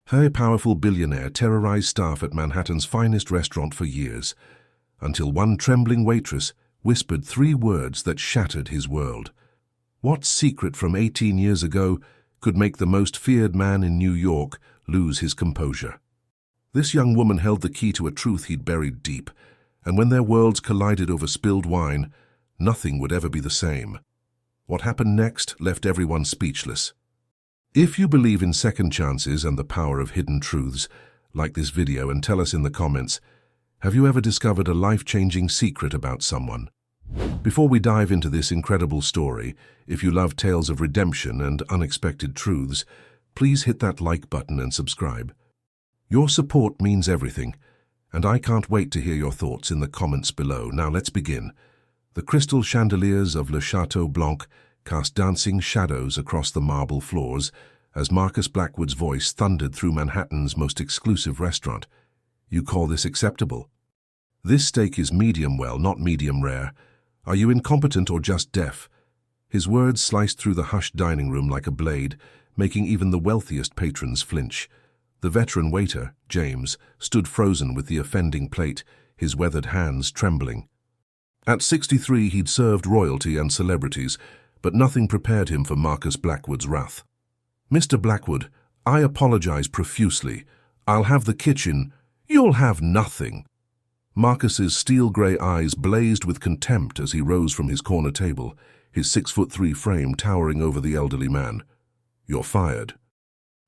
Her powerful billionaire terrorized staff at Manhattan's finest restaurant for years, until one trembling waitress whispered 3 words that shattered his world. What secret from 18 years ago could make the most feared man in New York lose his composure? This young woman held the key to a truth he'd buried deep, and when their worlds collided over spilled wine, nothing would ever be the same. What happened next left everyone speechless. If you believe in second chances and the power of hidden truths, like this video and tell us in the comments, have you ever discovered a life-changing secret about someone? Before we dive into this incredible story, if you love tales of redemption and unexpected truths, please hit that like button and subscribe. Your support means everything, and I can't wait to hear your thoughts in the comments below. Now let's begin. The crystal chandeliers of Le Chateau Blanc cast dancing shadows across the marble floors as Marcus Blackwood's voice thundered through Manhattan's most exclusive restaurant. You call this acceptable? This steak is medium well, not medium rare. Are you incompetent or just deaf? His words sliced through the hushed dining room like a blade, making even the wealthiest patrons flinch. The veteran waiter, James, stood frozen with the offending plate, his weathered hands trembling. At 63, he'd served royalty and celebrities, but nothing prepared him for Marcus Blackwood's wrath. "Mr. Blackwood, I apologize profusely. I'll have the kitchen. You'll have nothing." Marcus's steel-grey eyes blazed with contempt as he rose from his corner table, his 6'3" frame towering over the elderly man. "You're fired.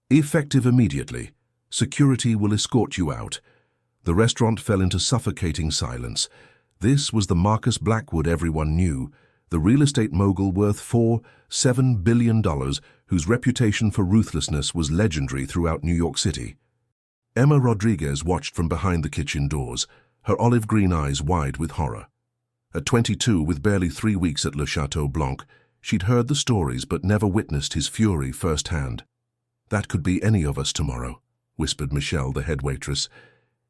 Effective immediately. Security will escort you out." The restaurant fell into suffocating silence. This was the Marcus Blackwood everyone knew, the real estate mogul worth $7 billion, whose reputation for ruthlessness was legendary throughout New York City. Emma Rodriguez watched from behind the kitchen doors, her olive green eyes wide with horror. At 22, with barely 3 weeks at Le Chateau Blanc, she'd heard the stories but never witnessed his fury firsthand. "That could be any of us tomorrow," whispered Michelle, the head waitress.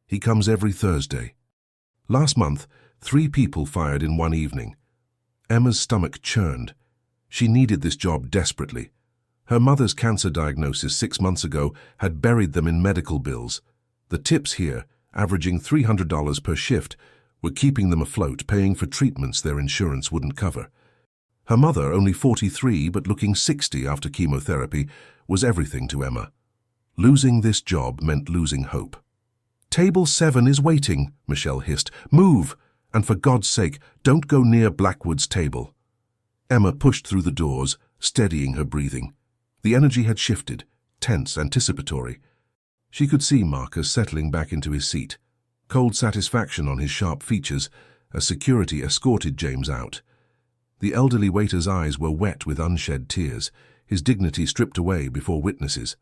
"He comes every Thursday." Last month, 3 people fired in one evening. Emma's stomach churned. She needed this job desperately. Her mother's cancer diagnosis 6 months ago had buried them in medical bills. The tips here, averaging $300 per shift, were keeping them afloat, paying for treatments their insurance wouldn't cover. Her mother, only 43 but looking 60 after chemotherapy, was everything to Emma. Losing this job meant losing hope. "Table 7 is waiting," Michelle hissed. "Move! And for God's sake, don't go near Blackwood's table." Emma pushed through the doors, steadying her breathing. The energy had shifted, tense, anticipatory. She could see Marcus settling back into his seat, cold satisfaction on his sharp features as security escorted James out. The elderly waiter's eyes were wet with unshed tears, his dignity stripped away before witnesses.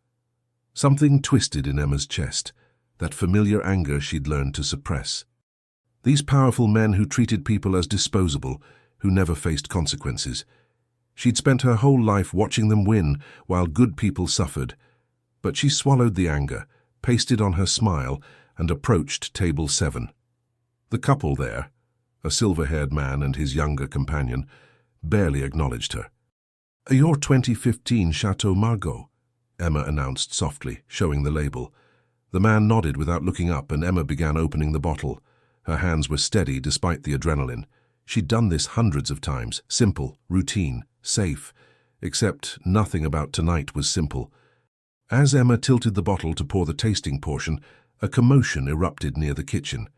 Something twisted in Emma's chest, that familiar anger she'd learned to suppress. These powerful men who treated people as disposable, who never faced consequences. She'd spent her whole life watching them win while good people suffered. But she swallowed the anger, pasted on her smile, and approached table 7. The couple there, a silver-haired man and his younger companion, barely acknowledged her. "Your 2015 Chateau Margaux," Emma announced softly, showing the label. The man nodded without looking up, and Emma began opening the bottle. Her hands were steady despite the adrenaline. She'd done this hundreds of times, simple, routine, safe, except nothing about tonight was simple. As Emma tilted the bottle to pour the tasting portion, a commotion erupted near the kitchen.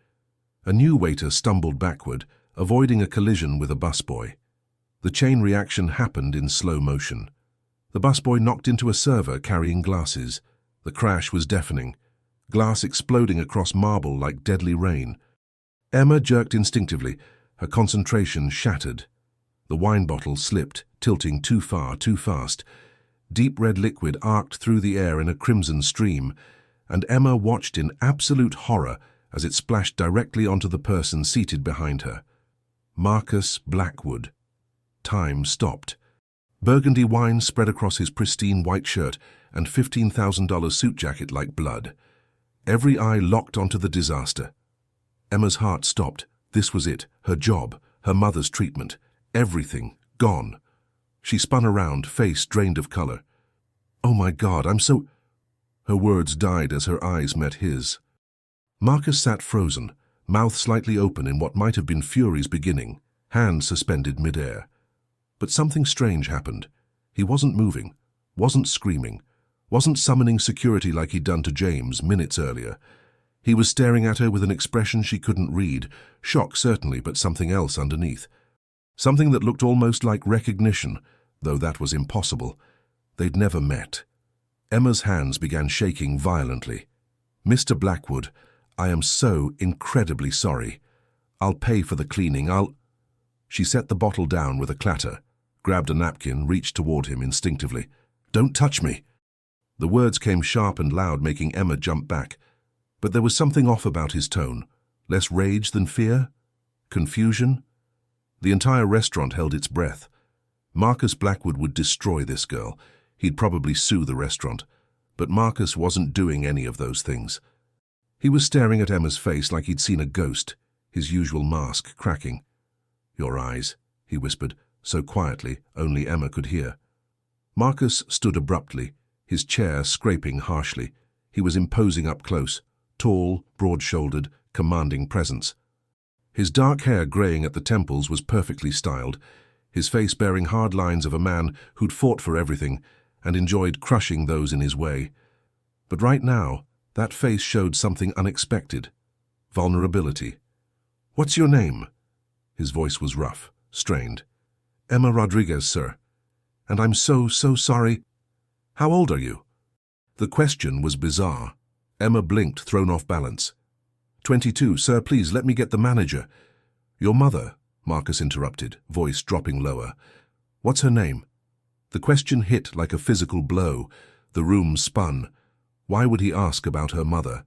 A new waiter stumbled backward, avoiding a collision with a busboy. The chain reaction happened in slow motion. The busboy knocked into a server carrying glasses. The crash was deafening, glass exploding across marble like deadly rain. Emma jerked instinctively, her concentration shattered. The wine bottle slipped, tilting too far, too fast. Deep red liquid arced through the air in a crimson stream, and Emma watched in absolute horror as it splashed directly onto the person seated behind her. Marcus Blackwood. Time stopped. Burgundy wine spread across his pristine white shirt and $15,000 suit jacket like blood. Every eye locked onto the disaster. Emma's heart stopped. This was it, her job, her mother's treatment, everything gone. She spun around, face drained of color. "Oh my God, I'm so—" Her words died as her eyes met his. Marcus sat frozen, mouth slightly open in what might have been fury's beginning, hands suspended mid-air. But something strange happened. He wasn't moving, wasn't screaming, wasn't summoning security like he'd done to James minutes earlier. He was staring at her with an expression she couldn't read, shock certainly, but something else underneath. Something that looked almost like recognition, though that was impossible. They'd never met. Emma's hands began shaking violently. "Mr. Blackwood, I am so incredibly sorry. I'll pay for the cleaning, She set the bottle down with a clatter, grabbed a napkin, reached toward him instinctively. "Don't touch me!" The words came sharp and loud, making Emma jump back. But there was something off about his tone. Less rage than fear? Confusion? The entire restaurant held its breath. Marcus Blackwood would destroy this girl. He'd probably sue the restaurant. But Marcus wasn't doing any of those things. He was staring at Emma's face like he'd seen a ghost, his usual mask cracking. "Your eyes," he whispered, so quietly only Emma could hear. Marcus stood abruptly, his chair scraping harshly. He was imposing up close, tall, broad-shouldered, commanding presence. His dark hair graying at the temples was perfectly styled, his face bearing hard lines of a man who'd fought for everything and enjoyed crushing those in his way. But right now, that face showed something unexpected. Vulnerability. "What's your name?" His voice was rough, strained. "Emma Rodriguez, sir. And I'm so sorry." "How old are you?" The question was bizarre. Emma blinked, thrown off balance. 22, sir, please let me get the manager." "Your mother," Marcus interrupted, voice dropping lower. "What's her name?" The question hit like a physical blow. The room spun. Why would he ask about her mother?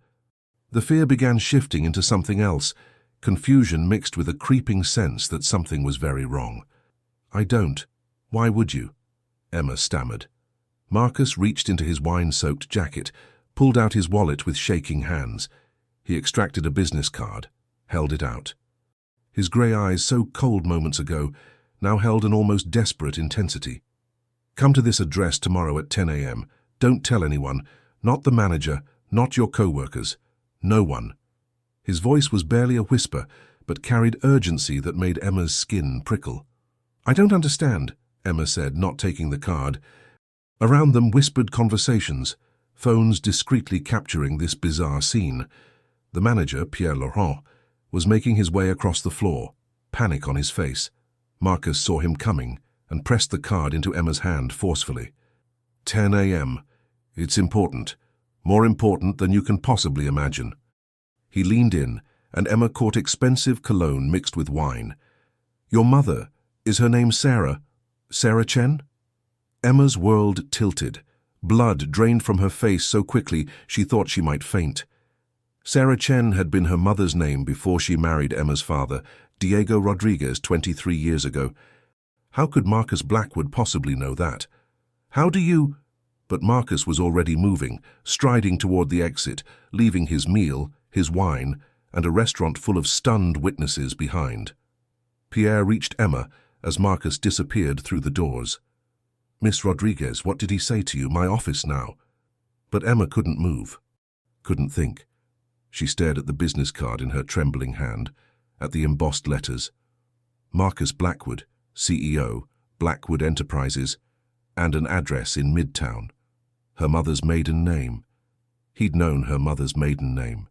The fear began shifting into something else, confusion mixed with a creeping sense that something was very wrong. "I don't. Why would you?" Emma stammered. Marcus reached into his wine-soaked jacket, pulled out his wallet with shaking hands. He extracted a business card, held it out. His grey eyes, so cold moments ago, now held an almost desperate intensity. "Come to this address tomorrow at 10 a.m. Don't tell anyone, not the manager, not your co-workers. No one." His voice was barely a whisper, but carried urgency that made Emma's skin prickle. "I don't understand," Emma said, not taking the card. Around them whispered conversations, phones discreetly capturing this bizarre scene. The manager, Pierre Laurent, was making his way across the floor, panic on his face. Marcus saw him coming and pressed the card into Emma's hand forcefully. 10 a.m. It's important. More important than you can possibly imagine. He leaned in, and Emma caught expensive cologne mixed with wine. "Your mother, is her name Sarah? Sarah Chen?" Emma's world tilted. Blood drained from her face so quickly she thought she might faint. Sarah Chen had been her mother's name before she married Emma's father, Diego Rodriguez, 23 years ago. How could Marcus Blackwood possibly know that? "How do you—" But Marcus was already moving, striding toward the exit, leaving his meal, his wine, and a restaurant full of stunned witnesses behind. Pierre reached Emma as Marcus disappeared through the doors. "Miss Rodriguez, what did he say to you? My office now." But Emma couldn't move, couldn't think. She stared at the business card in her trembling hand, at the embossed letters. Marcus Blackwood, CEO, Blackwood Enterprises, and an address in Midtown. Her mother's maiden name. He'd known her mother's maiden name.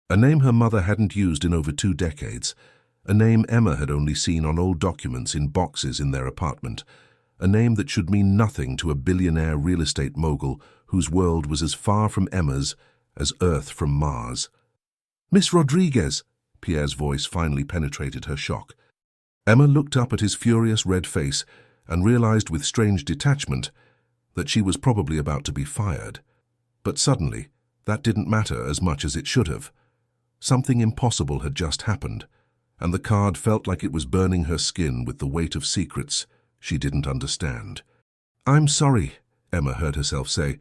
A name her mother hadn't used in over 2 decades. A name Emma had only seen on old documents in boxes in their apartment. A name that should mean nothing to a billionaire real estate mogul whose world was as far from Emma's as Earth from Mars. "Miss Rodriguez!" Pierre's voice finally penetrated her shock. Emma looked up at his furious red face and realized with strange detachment that she was probably about to be fired. But suddenly, that didn't matter as much as it should have. Something impossible had just happened, and the card felt like it was burning her skin with the weight of secrets she didn't understand. "I'm sorry," Emma heard herself say,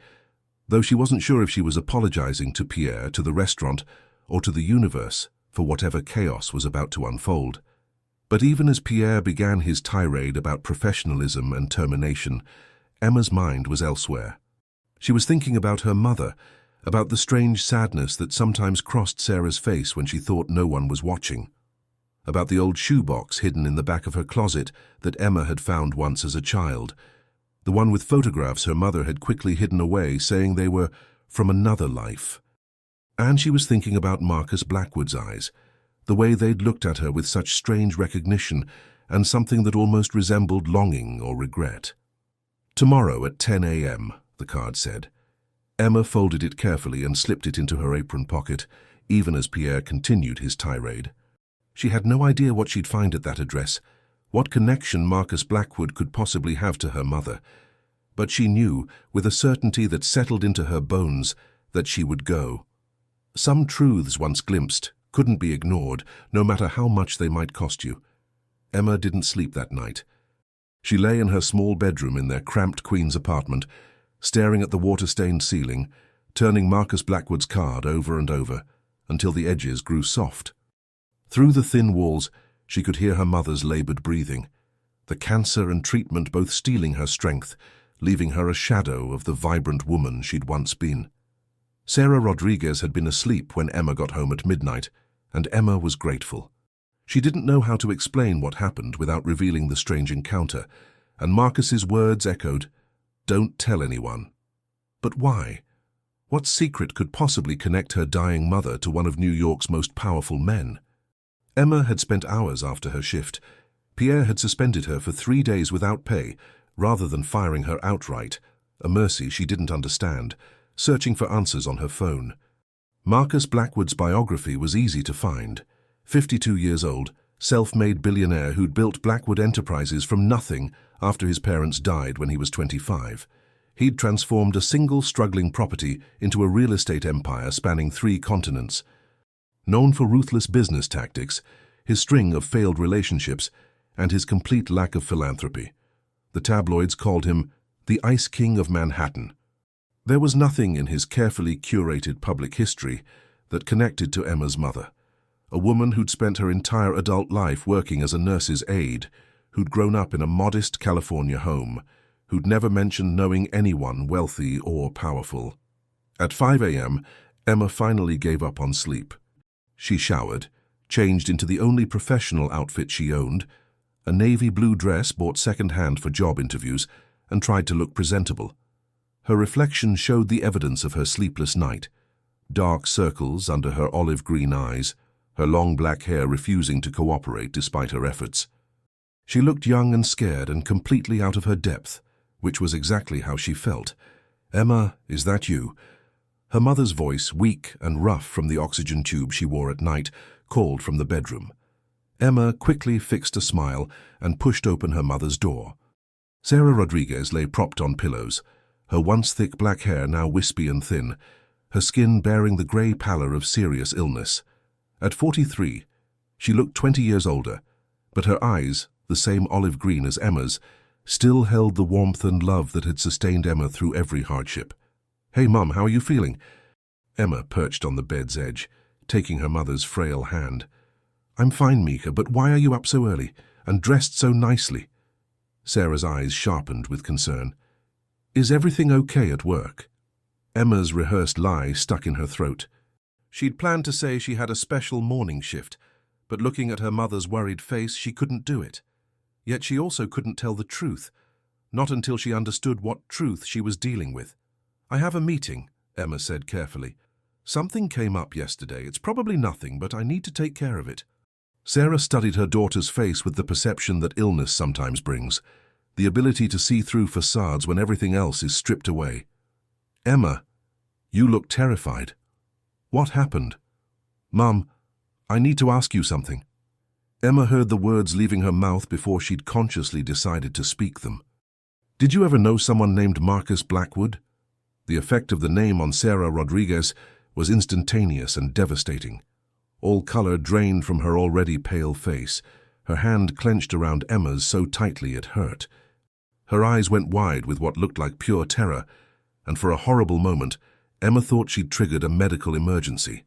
though she wasn't sure if she was apologizing to Pierre, to the restaurant, or to the universe for whatever chaos was about to unfold. But even as Pierre began his tirade about professionalism and termination, Emma's mind was elsewhere. She was thinking about her mother about the strange sadness that sometimes crossed Sarah's face when she thought no one was watching, about the old shoebox hidden in the back of her closet that Emma had found once as a child, the one with photographs her mother had quickly hidden away, saying they were from another life. And she was thinking about Marcus Blackwood's eyes, the way they'd looked at her with such strange recognition and something that almost resembled longing or regret. "Tomorrow at 10 a.m., the card said. Emma folded it carefully and slipped it into her apron pocket, even as Pierre continued his tirade. She had no idea what she'd find at that address, what connection Marcus Blackwood could possibly have to her mother. But she knew, with a certainty that settled into her bones, that she would go. Some truths once glimpsed couldn't be ignored, no matter how much they might cost you. Emma didn't sleep that night. She lay in her small bedroom in their cramped Queen's apartment, staring at the water-stained ceiling, turning Marcus Blackwood's card over and over, until the edges grew soft. Through the thin walls, she could hear her mother's labored breathing, the cancer and treatment both stealing her strength, leaving her a shadow of the vibrant woman she'd once been. Sarah Rodriguez had been asleep when Emma got home at midnight, and Emma was grateful. She didn't know how to explain what happened without revealing the strange encounter, and Marcus's words echoed, "Don't tell anyone." But why? What secret could possibly connect her dying mother to one of New York's most powerful men? Emma had spent hours after her shift. Pierre had suspended her for 3 days without pay, rather than firing her outright, a mercy she didn't understand, searching for answers on her phone. Marcus Blackwood's biography was easy to find. 52 years old, self-made billionaire who'd built Blackwood Enterprises from nothing after his parents died when he was 25. He'd transformed a single struggling property into a real estate empire spanning 3 continents. Known for ruthless business tactics, his string of failed relationships, and his complete lack of philanthropy, the tabloids called him the Ice King of Manhattan. There was nothing in his carefully curated public history that connected to Emma's mother, a woman who'd spent her entire adult life working as a nurse's aide, who'd grown up in a modest California home, who'd never mentioned knowing anyone wealthy or powerful. At 5 a.m., Emma finally gave up on sleep. She showered, changed into the only professional outfit she owned, a navy blue dress bought second-hand for job interviews, and tried to look presentable. Her reflection showed the evidence of her sleepless night, dark circles under her olive green eyes, her long black hair refusing to cooperate despite her efforts. She looked young and scared and completely out of her depth, which was exactly how she felt. "Emma, is that you?" Her mother's voice, weak and rough from the oxygen tube she wore at night, called from the bedroom. Emma quickly fixed a smile and pushed open her mother's door. Sarah Rodriguez lay propped on pillows, her once thick black hair now wispy and thin, her skin bearing the grey pallor of serious illness. At 43, she looked 20 years older, but her eyes, the same olive green as Emma's, still held the warmth and love that had sustained Emma through every hardship. "Hey, Mum, how are you feeling?" Emma perched on the bed's edge, taking her mother's frail hand. "I'm fine, Mika, but why are you up so early, and dressed so nicely?" Sarah's eyes sharpened with concern. "Is everything okay at work?" Emma's rehearsed lie stuck in her throat. She'd planned to say she had a special morning shift, but looking at her mother's worried face, she couldn't do it. Yet she also couldn't tell the truth, not until she understood what truth she was dealing with. "I have a meeting," Emma said carefully. "Something came up yesterday. It's probably nothing, but I need to take care of it." Sarah studied her daughter's face with the perception that illness sometimes brings, the ability to see through facades when everything else is stripped away. "Emma, you look terrified. What happened?" "Mum, I need to ask you something." Emma heard the words leaving her mouth before she'd consciously decided to speak them. "Did you ever know someone named Marcus Blackwood?" The effect of the name on Sarah Rodriguez was instantaneous and devastating. All color drained from her already pale face, her hand clenched around Emma's so tightly it hurt. Her eyes went wide with what looked like pure terror, and for a horrible moment, Emma thought she'd triggered a medical emergency.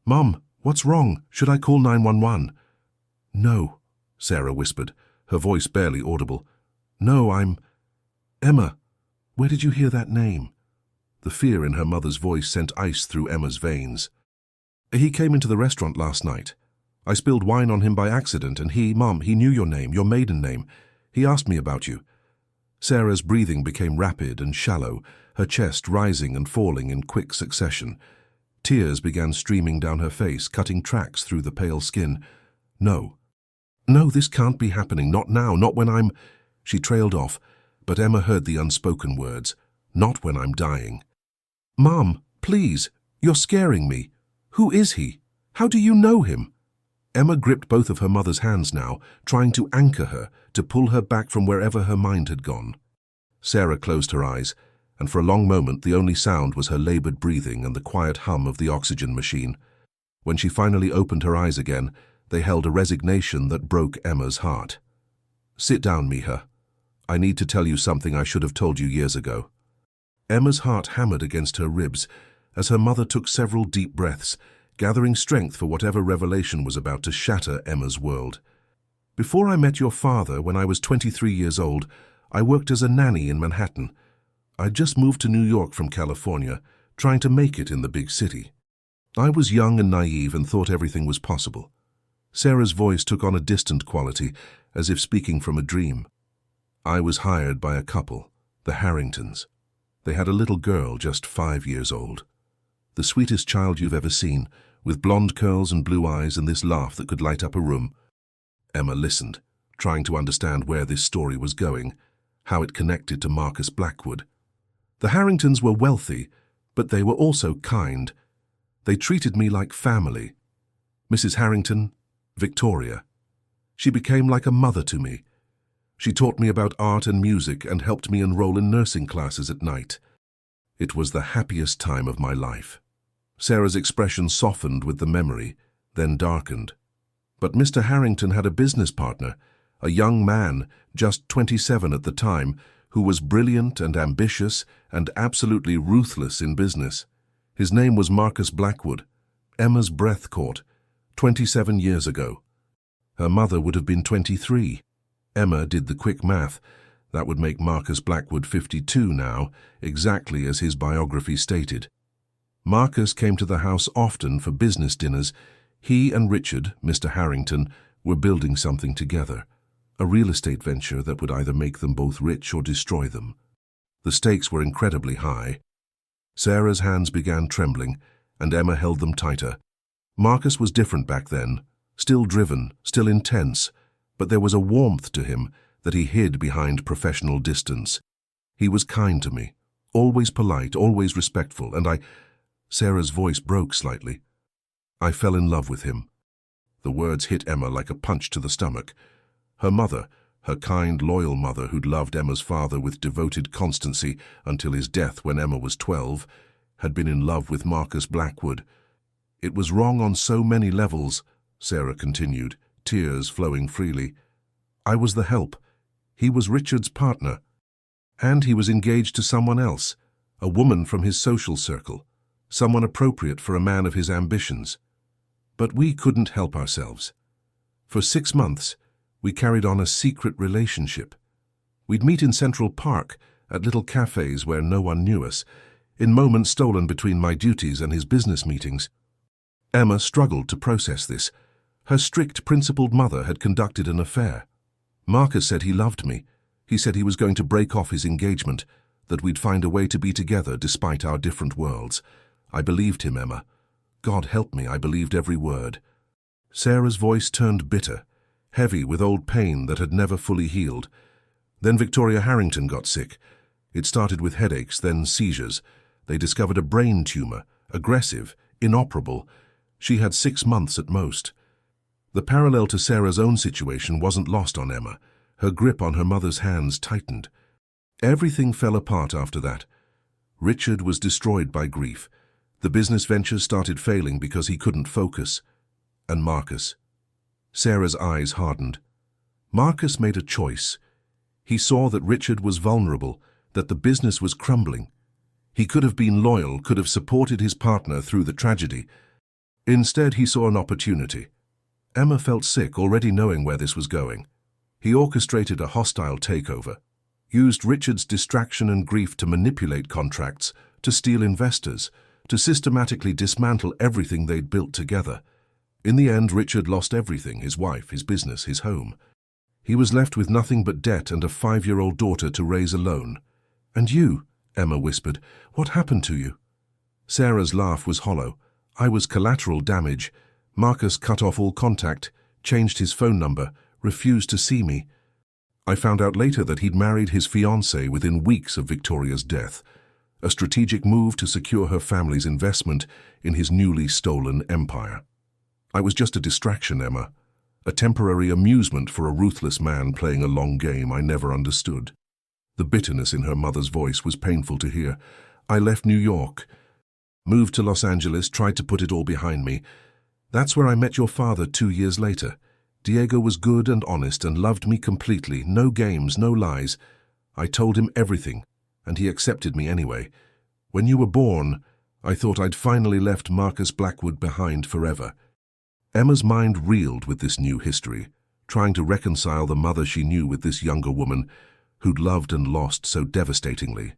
"Mum, what's wrong? Should I call 911? "No," Sarah whispered, her voice barely audible. "No, I'm... Emma, where did you hear that name?" The fear in her mother's voice sent ice through Emma's veins. "He came into the restaurant last night. I spilled wine on him by accident, and Mom, he knew your name, your maiden name. He asked me about you." Sarah's breathing became rapid and shallow, her chest rising and falling in quick succession. Tears began streaming down her face, cutting tracks through the pale skin. "No. No, this can't be happening. Not now, not when I'm—" She trailed off, but Emma heard the unspoken words. "Not when I'm dying." "Mom, please, you're scaring me. Who is he? How do you know him?" Emma gripped both of her mother's hands now, trying to anchor her, to pull her back from wherever her mind had gone. Sarah closed her eyes, and for a long moment the only sound was her labored breathing and the quiet hum of the oxygen machine. When she finally opened her eyes again, they held a resignation that broke Emma's heart. "Sit down, Miha. I need to tell you something I should have told you years ago." Emma's heart hammered against her ribs as her mother took several deep breaths, gathering strength for whatever revelation was about to shatter Emma's world. "Before I met your father, when I was 23 years old, I worked as a nanny in Manhattan. I'd just moved to New York from California, trying to make it in the big city. I was young and naive and thought everything was possible." Sarah's voice took on a distant quality, as if speaking from a dream. "I was hired by a couple, the Harringtons. They had a little girl just 5 years old. The sweetest child you've ever seen, with blonde curls and blue eyes and this laugh that could light up a room." Emma listened, trying to understand where this story was going, how it connected to Marcus Blackwood. The Harringtons were wealthy, but they were also kind. They treated me like family. Mrs. Harrington, Victoria. She became like a mother to me. She taught me about art and music and helped me enroll in nursing classes at night. It was the happiest time of my life." Sarah's expression softened with the memory, then darkened. "But Mr. Harrington had a business partner, a young man, just 27 at the time, who was brilliant and ambitious and absolutely ruthless in business. His name was Marcus Blackwood." Emma's breath caught. 27 years ago. Her mother would have been 23. Emma did the quick math. That would make Marcus Blackwood 52 now, exactly as his biography stated. Marcus came to the house often for business dinners. He and Richard, Mr. Harrington, were building something together, a real estate venture that would either make them both rich or destroy them. The stakes were incredibly high. Sarah's hands began trembling, and Emma held them tighter. Marcus was different back then, still driven, still intense, but there was a warmth to him that he hid behind professional distance. He was kind to me, always polite, always respectful, and Sarah's voice broke slightly. "I fell in love with him." The words hit Emma like a punch to the stomach. Her mother, her kind, loyal mother who'd loved Emma's father with devoted constancy until his death when Emma was 12, had been in love with Marcus Blackwood. "It was wrong on so many levels," Sarah continued, tears flowing freely. "I was the help. He was Richard's partner. And he was engaged to someone else, a woman from his social circle, someone appropriate for a man of his ambitions. But we couldn't help ourselves. For 6 months, we carried on a secret relationship. We'd meet in Central Park, at little cafes where no one knew us, in moments stolen between my duties and his business meetings." Emma struggled to process this. Her strict, principled mother had conducted an affair. Marcus said he loved me. He said he was going to break off his engagement, that we'd find a way to be together despite our different worlds. I believed him, Emma. God help me, I believed every word. Sarah's voice turned bitter, heavy with old pain that had never fully healed. Then Victoria Harrington got sick. It started with headaches, then seizures. They discovered a brain tumor, aggressive, inoperable. She had 6 months at most. The parallel to Sarah's own situation wasn't lost on Emma. Her grip on her mother's hands tightened. Everything fell apart after that. Richard was destroyed by grief. The business ventures started failing because he couldn't focus. And Marcus. Sarah's eyes hardened. Marcus made a choice. He saw that Richard was vulnerable, that the business was crumbling. He could have been loyal, could have supported his partner through the tragedy. Instead, he saw an opportunity. Emma felt sick, already knowing where this was going. He orchestrated a hostile takeover, used Richard's distraction and grief to manipulate contracts, to steal investors, to systematically dismantle everything they'd built together. In the end, Richard lost everything: his wife, his business, his home. He was left with nothing but debt and a 5-year-old daughter to raise alone. "And you," Emma whispered, "what happened to you?" Sarah's laugh was hollow. "I was collateral damage. Marcus cut off all contact, changed his phone number, refused to see me. I found out later that he'd married his fiancée within weeks of Victoria's death, a strategic move to secure her family's investment in his newly stolen empire. I was just a distraction, Emma, a temporary amusement for a ruthless man playing a long game I never understood." The bitterness in her mother's voice was painful to hear. "I left New York, moved to Los Angeles, tried to put it all behind me. That's where I met your father 2 years later. Diego was good and honest and loved me completely. No games, no lies. I told him everything, and he accepted me anyway. When you were born, I thought I'd finally left Marcus Blackwood behind forever." Emma's mind reeled with this new history, trying to reconcile the mother she knew with this younger woman who'd loved and lost so devastatingly.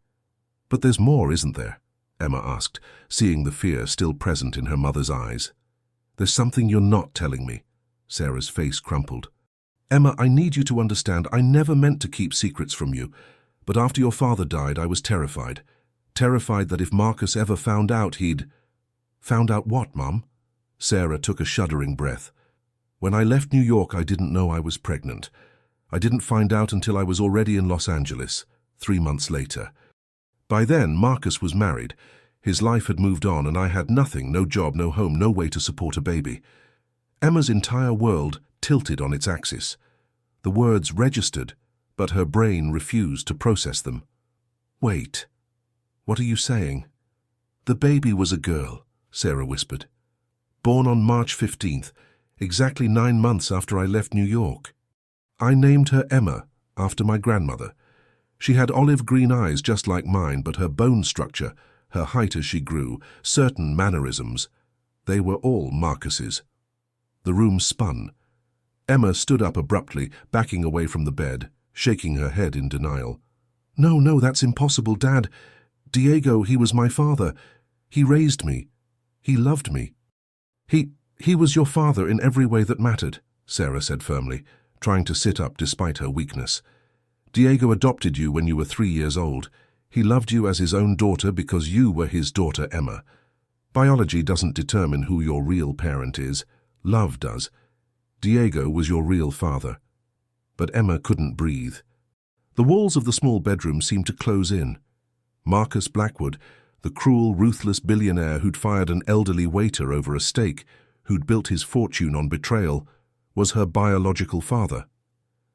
"But there's more, isn't there?" Emma asked, seeing the fear still present in her mother's eyes. "There's something you're not telling me." Sarah's face crumpled. "Emma, I need you to understand, I never meant to keep secrets from you, but after your father died, I was terrified. Terrified that if Marcus ever found out, he'd—" "Found out what, Mum?" Sarah took a shuddering breath. "When I left New York, I didn't know I was pregnant. I didn't find out until I was already in Los Angeles, 3 months later. By then, Marcus was married. His life had moved on, and I had nothing, no job, no home, no way to support a baby." Emma's entire world tilted on its axis. The words registered, but her brain refused to process them. "Wait, what are you saying?" "The baby was a girl," Sarah whispered. "Born on March 15th, exactly 9 months after I left New York. I named her Emma, after my grandmother. She had olive green eyes just like mine, but her bone structure, her height as she grew, certain mannerisms, they were all Marcus's." The room spun. Emma stood up abruptly, backing away from the bed, shaking her head in denial. No, that's impossible, Dad. Diego, he was my father. He raised me. He loved me." He was your father in every way that mattered," Sarah said firmly, trying to sit up despite her weakness. "Diego adopted you when you were 3 years old. He loved you as his own daughter because you were his daughter, Emma. Biology doesn't determine who your real parent is. Love does. Diego was your real father." But Emma couldn't breathe. The walls of the small bedroom seemed to close in. Marcus Blackwood, the cruel, ruthless billionaire who'd fired an elderly waiter over a steak, who'd built his fortune on betrayal, was her biological father.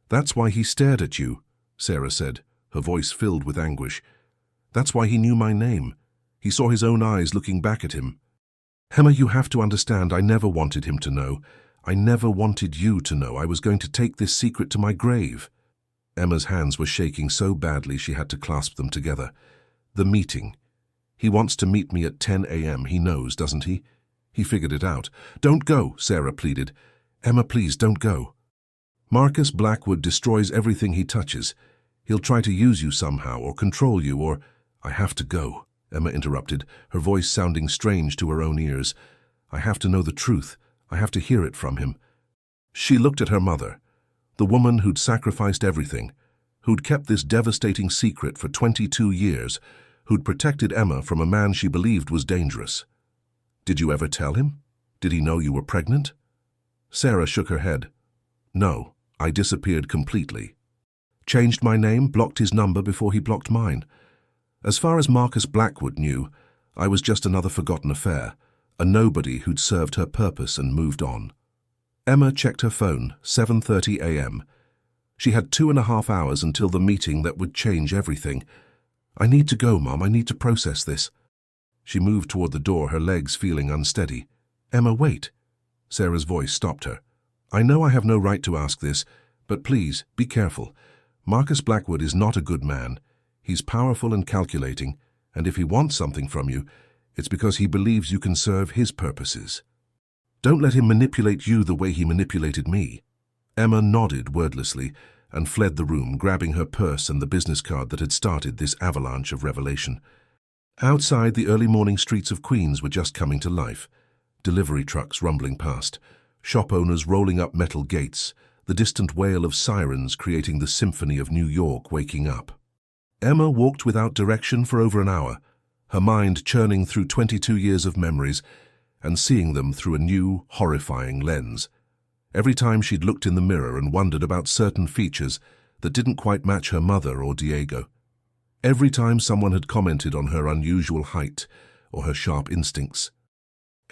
"That's why he stared at you," Sarah said, her voice filled with anguish. "That's why he knew my name. He saw his own eyes looking back at him. Emma, you have to understand, I never wanted him to know. I never wanted you to know. I was going to take this secret to my grave." Emma's hands were shaking so badly she had to clasp them together. "The meeting. He wants to meet me at 10 a.m. He knows, doesn't he? He figured it out." "Don't go," Sarah pleaded. "Emma, please, don't go. Marcus Blackwood destroys everything he touches. He'll try to use you somehow, or control you, or—" "I have to go," Emma interrupted, her voice sounding strange to her own ears. "I have to know the truth. I have to hear it from him." She looked at her mother, the woman who'd sacrificed everything, who'd kept this devastating secret for 22 years, who'd protected Emma from a man she believed was dangerous. "Did you ever tell him? Did he know you were pregnant?" Sarah shook her head. "No, I disappeared completely. Changed my name, blocked his number before he blocked mine. As far as Marcus Blackwood knew, I was just another forgotten affair, a nobody who'd served her purpose and moved on." Emma checked her phone, 7:30 a.m. She had 2.5 hours until the meeting that would change everything. "I need to go, Mom. I need to process this." She moved toward the door, her legs feeling unsteady. "Emma, wait." Sarah's voice stopped her. "I know I have no right to ask this, but please, be careful. Marcus Blackwood is not a good man. He's powerful and calculating, and if he wants something from you, it's because he believes you can serve his purposes. Don't let him manipulate you the way he manipulated me." Emma nodded wordlessly and fled the room, grabbing her purse and the business card that had started this avalanche of revelation. Outside, the early morning streets of Queens were just coming to life. Delivery trucks rumbling past, shop owners rolling up metal gates, the distant wail of sirens creating the symphony of New York waking up. Emma walked without direction for over an hour, her mind churning through 22 years of memories and seeing them through a new, horrifying lens. Every time she'd looked in the mirror and wondered about certain features that didn't quite match her mother or Diego. Every time someone had commented on her unusual height or her sharp instincts.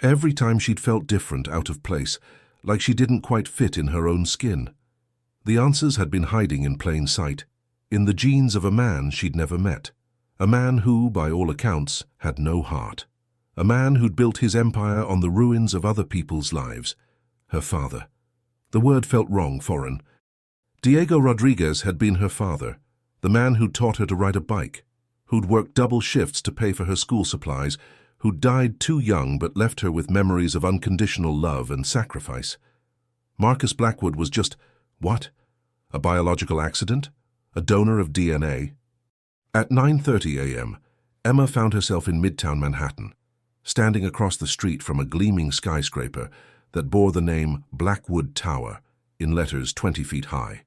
Every time she'd felt different, out of place, like she didn't quite fit in her own skin. The answers had been hiding in plain sight, in the genes of a man she'd never met. A man who, by all accounts, had no heart. A man who'd built his empire on the ruins of other people's lives. Her father. The word felt wrong, foreign. Diego Rodriguez had been her father, the man who'd taught her to ride a bike, who'd worked double shifts to pay for her school supplies, who'd died too young but left her with memories of unconditional love and sacrifice. Marcus Blackwood was just, what? A biological accident? A donor of DNA? At 9:30 a.m., Emma found herself in Midtown Manhattan, standing across the street from a gleaming skyscraper that bore the name Blackwood Tower in letters 20 feet high.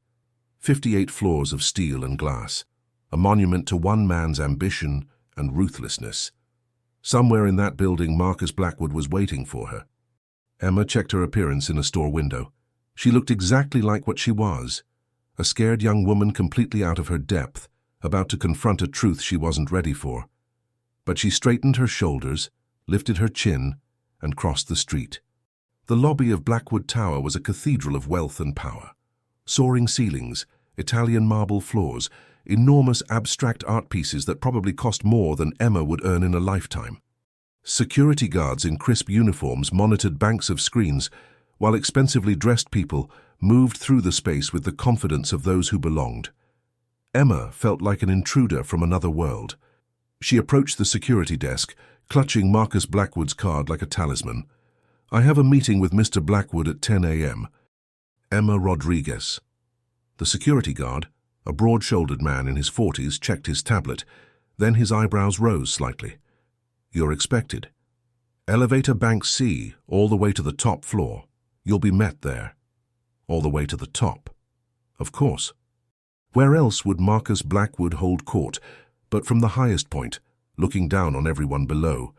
58 floors of steel and glass, a monument to one man's ambition and ruthlessness. Somewhere in that building, Marcus Blackwood was waiting for her. Emma checked her appearance in a store window. She looked exactly like what she was, a scared young woman completely out of her depth, about to confront a truth she wasn't ready for. But she straightened her shoulders, lifted her chin, and crossed the street. The lobby of Blackwood Tower was a cathedral of wealth and power. Soaring ceilings, Italian marble floors, enormous abstract art pieces that probably cost more than Emma would earn in a lifetime. Security guards in crisp uniforms monitored banks of screens, while expensively dressed people moved through the space with the confidence of those who belonged. Emma felt like an intruder from another world. She approached the security desk, clutching Marcus Blackwood's card like a talisman. "I have a meeting with Mr. Blackwood at 10 a.m. Emma Rodriguez." The security guard, a broad-shouldered man in his 40s, checked his tablet. Then his eyebrows rose slightly. "You're expected. Elevator Bank C, all the way to the top floor. You'll be met there." All the way to the top. Of course. Where else would Marcus Blackwood hold court, but from the highest point, looking down on everyone below?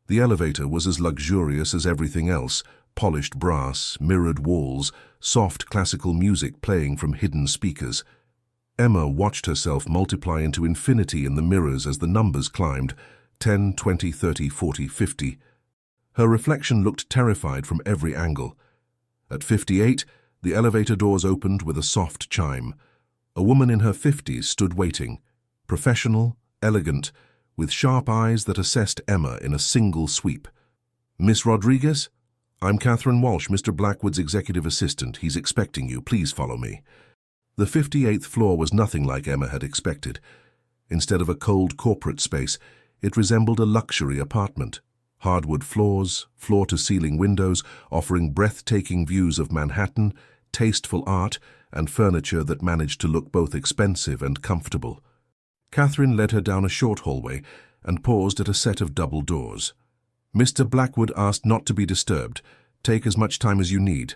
The elevator was as luxurious as everything else, polished brass, mirrored walls, soft classical music playing from hidden speakers. Emma watched herself multiply into infinity in the mirrors as the numbers climbed, 10, 20, 30, 40, 50. Her reflection looked terrified from every angle. At 58, the elevator doors opened with a soft chime. A woman in her 50s stood waiting, professional, elegant, with sharp eyes that assessed Emma in a single sweep. "Miss Rodriguez? I'm Catherine Walsh, Mr. Blackwood's executive assistant. He's expecting you. Please follow me." The 58th floor was nothing like Emma had expected. Instead of a cold corporate space, it resembled a luxury apartment. Hardwood floors, floor-to-ceiling windows offering breathtaking views of Manhattan, tasteful art, and furniture that managed to look both expensive and comfortable. Catherine led her down a short hallway and paused at a set of double doors. Mr. Blackwood asked not to be disturbed. "Take as much time as you need."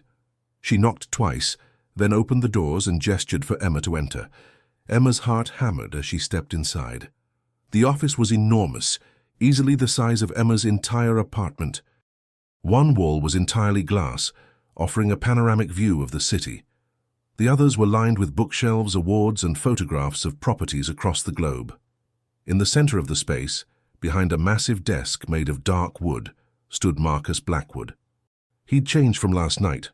She knocked twice, then opened the doors and gestured for Emma to enter. Emma's heart hammered as she stepped inside. The office was enormous, easily the size of Emma's entire apartment. One wall was entirely glass, offering a panoramic view of the city. The others were lined with bookshelves, awards, and photographs of properties across the globe. In the center of the space, behind a massive desk made of dark wood, stood Marcus Blackwood. He'd changed from last night,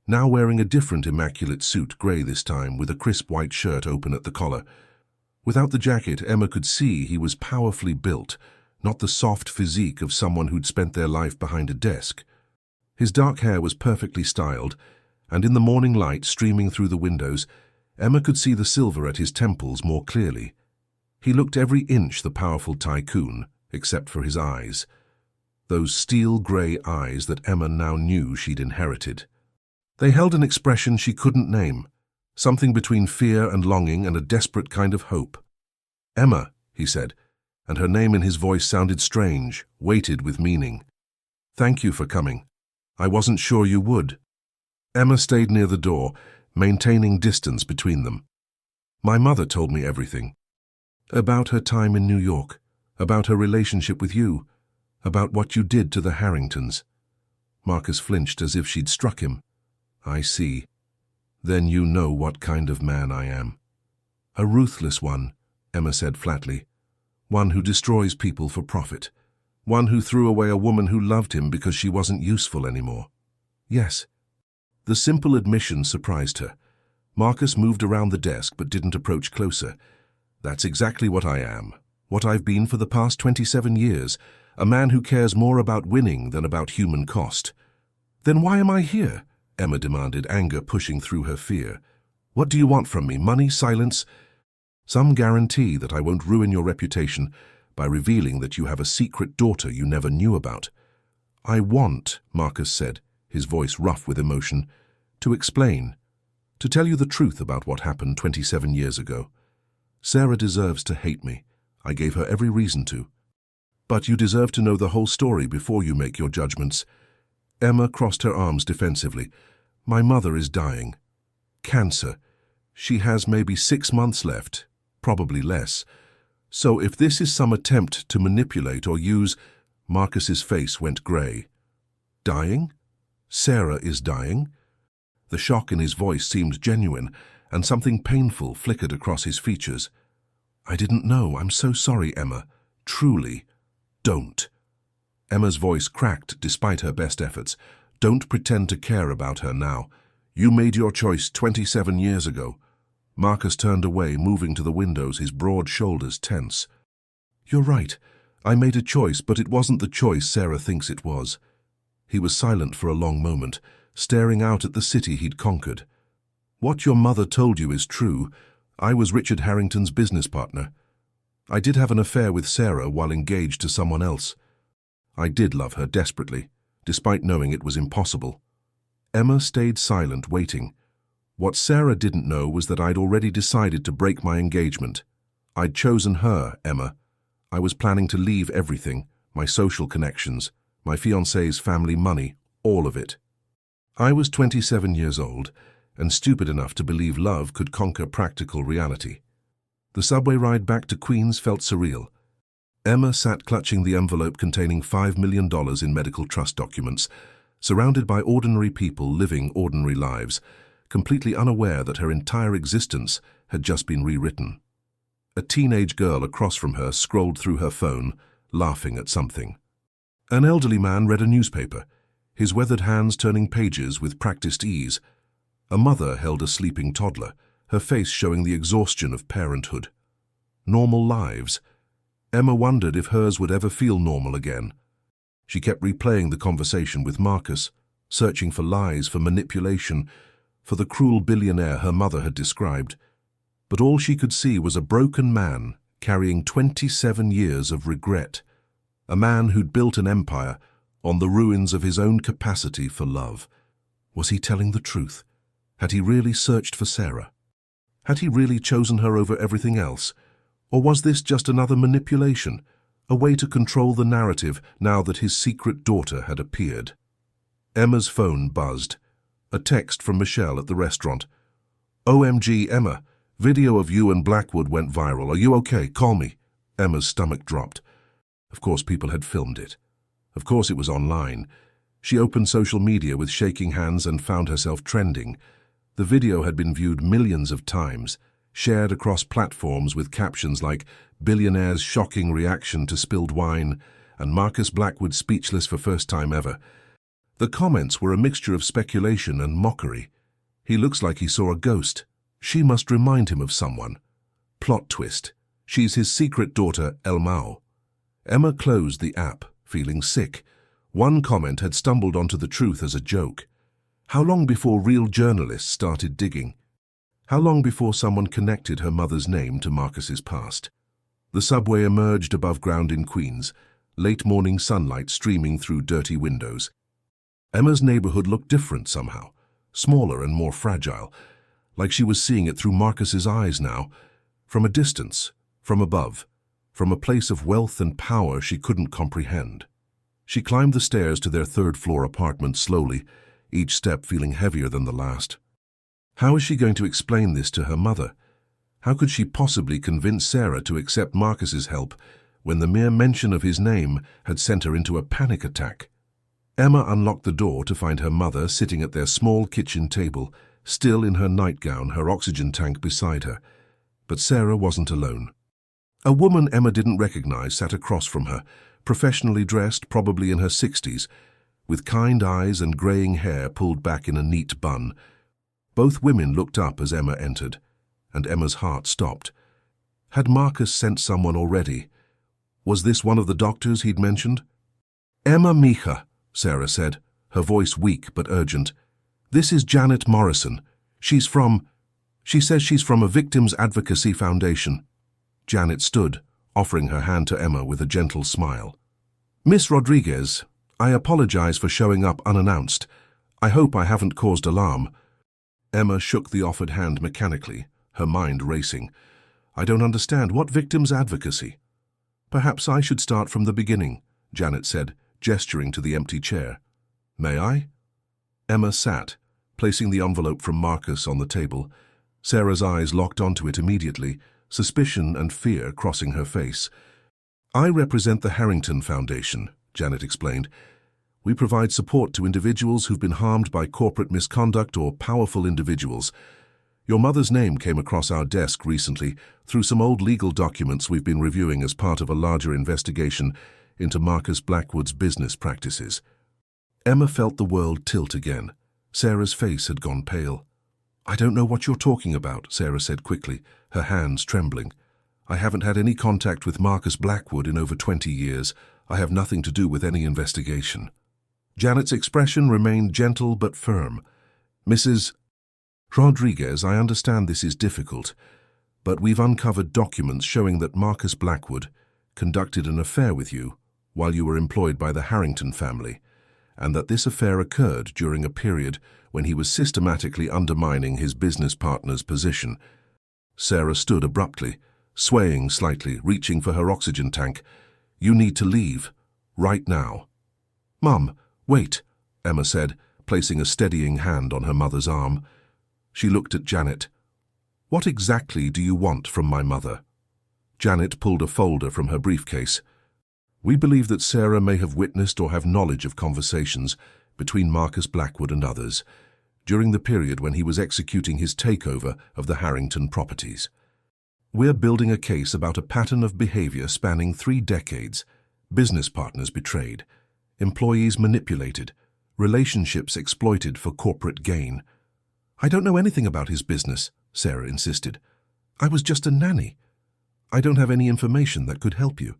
now wearing a different immaculate suit, grey this time, with a crisp white shirt open at the collar. Without the jacket, Emma could see he was powerfully built, not the soft physique of someone who'd spent their life behind a desk. His dark hair was perfectly styled, and in the morning light streaming through the windows, Emma could see the silver at his temples more clearly. He looked every inch the powerful tycoon, except for his eyes. Those steel-grey eyes that Emma now knew she'd inherited. They held an expression she couldn't name, something between fear and longing and a desperate kind of hope. "Emma," he said, and her name in his voice sounded strange, weighted with meaning. "Thank you for coming. I wasn't sure you would." Emma stayed near the door, maintaining distance between them. "My mother told me everything. About her time in New York, about her relationship with you, about what you did to the Harringtons." Marcus flinched as if she'd struck him. "I see. Then you know what kind of man I am." "A ruthless one," Emma said flatly. "One who destroys people for profit. One who threw away a woman who loved him because she wasn't useful anymore." "Yes." The simple admission surprised her. Marcus moved around the desk but didn't approach closer. "That's exactly what I am. What I've been for the past 27 years. A man who cares more about winning than about human cost." "Then why am I here?" Emma demanded, anger pushing through her fear. "What do you want from me? Money? Silence?" "Some guarantee that I won't ruin your reputation by revealing that you have a secret daughter you never knew about." "I want," Marcus said, his voice rough with emotion, "to explain, to tell you the truth about what happened 27 years ago. Sarah deserves to hate me. I gave her every reason to. But you deserve to know the whole story before you make your judgments." Emma crossed her arms defensively. "My mother is dying. Cancer. She has maybe 6 months left, probably less. So if this is some attempt to manipulate or use..." Marcus's face went grey. "Dying? Sarah is dying?" The shock in his voice seemed genuine, and something painful flickered across his features. "I didn't know. I'm so sorry, Emma. Truly. Don't." Emma's voice cracked despite her best efforts. "Don't pretend to care about her now. You made your choice 27 years ago." Marcus turned away, moving to the windows, his broad shoulders tense. "You're right. I made a choice, but it wasn't the choice Sarah thinks it was." He was silent for a long moment, staring out at the city he'd conquered. "What your mother told you is true. I was Richard Harrington's business partner. I did have an affair with Sarah while engaged to someone else. I did love her desperately, despite knowing it was impossible." Emma stayed silent, waiting. What Sarah didn't know was that I'd already decided to break my engagement. I'd chosen her, Emma. I was planning to leave everything, my social connections, my fiancé's family money, all of it. I was 27 years old and stupid enough to believe love could conquer practical reality. The subway ride back to Queens felt surreal. Emma sat clutching the envelope containing $5 million in medical trust documents, surrounded by ordinary people living ordinary lives, completely unaware that her entire existence had just been rewritten. A teenage girl across from her scrolled through her phone, laughing at something. An elderly man read a newspaper, his weathered hands turning pages with practiced ease. A mother held a sleeping toddler, her face showing the exhaustion of parenthood. Normal lives. Emma wondered if hers would ever feel normal again. She kept replaying the conversation with Marcus, searching for lies, for manipulation, for the cruel billionaire her mother had described. But all she could see was a broken man carrying 27 years of regret. A man who'd built an empire on the ruins of his own capacity for love. Was he telling the truth? Had he really searched for Sarah? Had he really chosen her over everything else? Or was this just another manipulation, a way to control the narrative now that his secret daughter had appeared? Emma's phone buzzed. A text from Michelle at the restaurant. "OMG, Emma, video of you and Blackwood went viral. Are you okay? Call me." Emma's stomach dropped. Of course people had filmed it. Of course it was online. She opened social media with shaking hands and found herself trending. The video had been viewed millions of times, shared across platforms with captions like "Billionaire's shocking reaction to spilled wine" and "Marcus Blackwood speechless for first time ever." The comments were a mixture of speculation and mockery. "He looks like he saw a ghost. She must remind him of someone. Plot twist. She's his secret daughter, Elmao." Emma closed the app, feeling sick. One comment had stumbled onto the truth as a joke. How long before real journalists started digging? How long before someone connected her mother's name to Marcus's past? The subway emerged above ground in Queens, late morning sunlight streaming through dirty windows. Emma's neighborhood looked different somehow, smaller and more fragile, like she was seeing it through Marcus's eyes now, from a distance, from above. from a place of wealth and power she couldn't comprehend. She climbed the stairs to their third-floor apartment slowly, each step feeling heavier than the last. How is she going to explain this to her mother? How could she possibly convince Sarah to accept Marcus's help when the mere mention of his name had sent her into a panic attack? Emma unlocked the door to find her mother sitting at their small kitchen table, still in her nightgown, her oxygen tank beside her. But Sarah wasn't alone. A woman Emma didn't recognize sat across from her, professionally dressed, probably in her 60s, with kind eyes and graying hair pulled back in a neat bun. Both women looked up as Emma entered, and Emma's heart stopped. Had Marcus sent someone already? Was this one of the doctors he'd mentioned? "Emma Micha," Sarah said, her voice weak but urgent. "This is Janet Morrison. She says she's from a Victims Advocacy Foundation." Janet stood, offering her hand to Emma with a gentle smile. "Miss Rodriguez, I apologize for showing up unannounced. I hope I haven't caused alarm." Emma shook the offered hand mechanically, her mind racing. "I don't understand. What victims advocacy?" "Perhaps I should start from the beginning," Janet said, gesturing to the empty chair. "May I?" Emma sat, placing the envelope from Marcus on the table. Sarah's eyes locked onto it immediately, suspicion and fear crossing her face. "I represent the Harrington Foundation," Janet explained. "We provide support to individuals who've been harmed by corporate misconduct or powerful individuals. Your mother's name came across our desk recently through some old legal documents we've been reviewing as part of a larger investigation into Marcus Blackwood's business practices." Emma felt the world tilt again. Sarah's face had gone pale. "I don't know what you're talking about," Sarah said quickly, her hands trembling. "I haven't had any contact with Marcus Blackwood in over 20 years. I have nothing to do with any investigation." Janet's expression remained gentle but firm. "Mrs. Rodriguez, I understand this is difficult, but we've uncovered documents showing that Marcus Blackwood conducted an affair with you while you were employed by the Harrington family, and that this affair occurred during a period when he was systematically undermining his business partner's position." Sarah stood abruptly, swaying slightly, reaching for her oxygen tank. "You need to leave, right now." "Mum, wait," Emma said, placing a steadying hand on her mother's arm. She looked at Janet. "What exactly do you want from my mother?" Janet pulled a folder from her briefcase. "We believe that Sarah may have witnessed or have knowledge of conversations between Marcus Blackwood and others during the period when he was executing his takeover of the Harrington properties. We're building a case about a pattern of behavior spanning 3 decades, business partners betrayed, employees manipulated, relationships exploited for corporate gain." "I don't know anything about his business," Sarah insisted. "I was just a nanny. I don't have any information that could help you."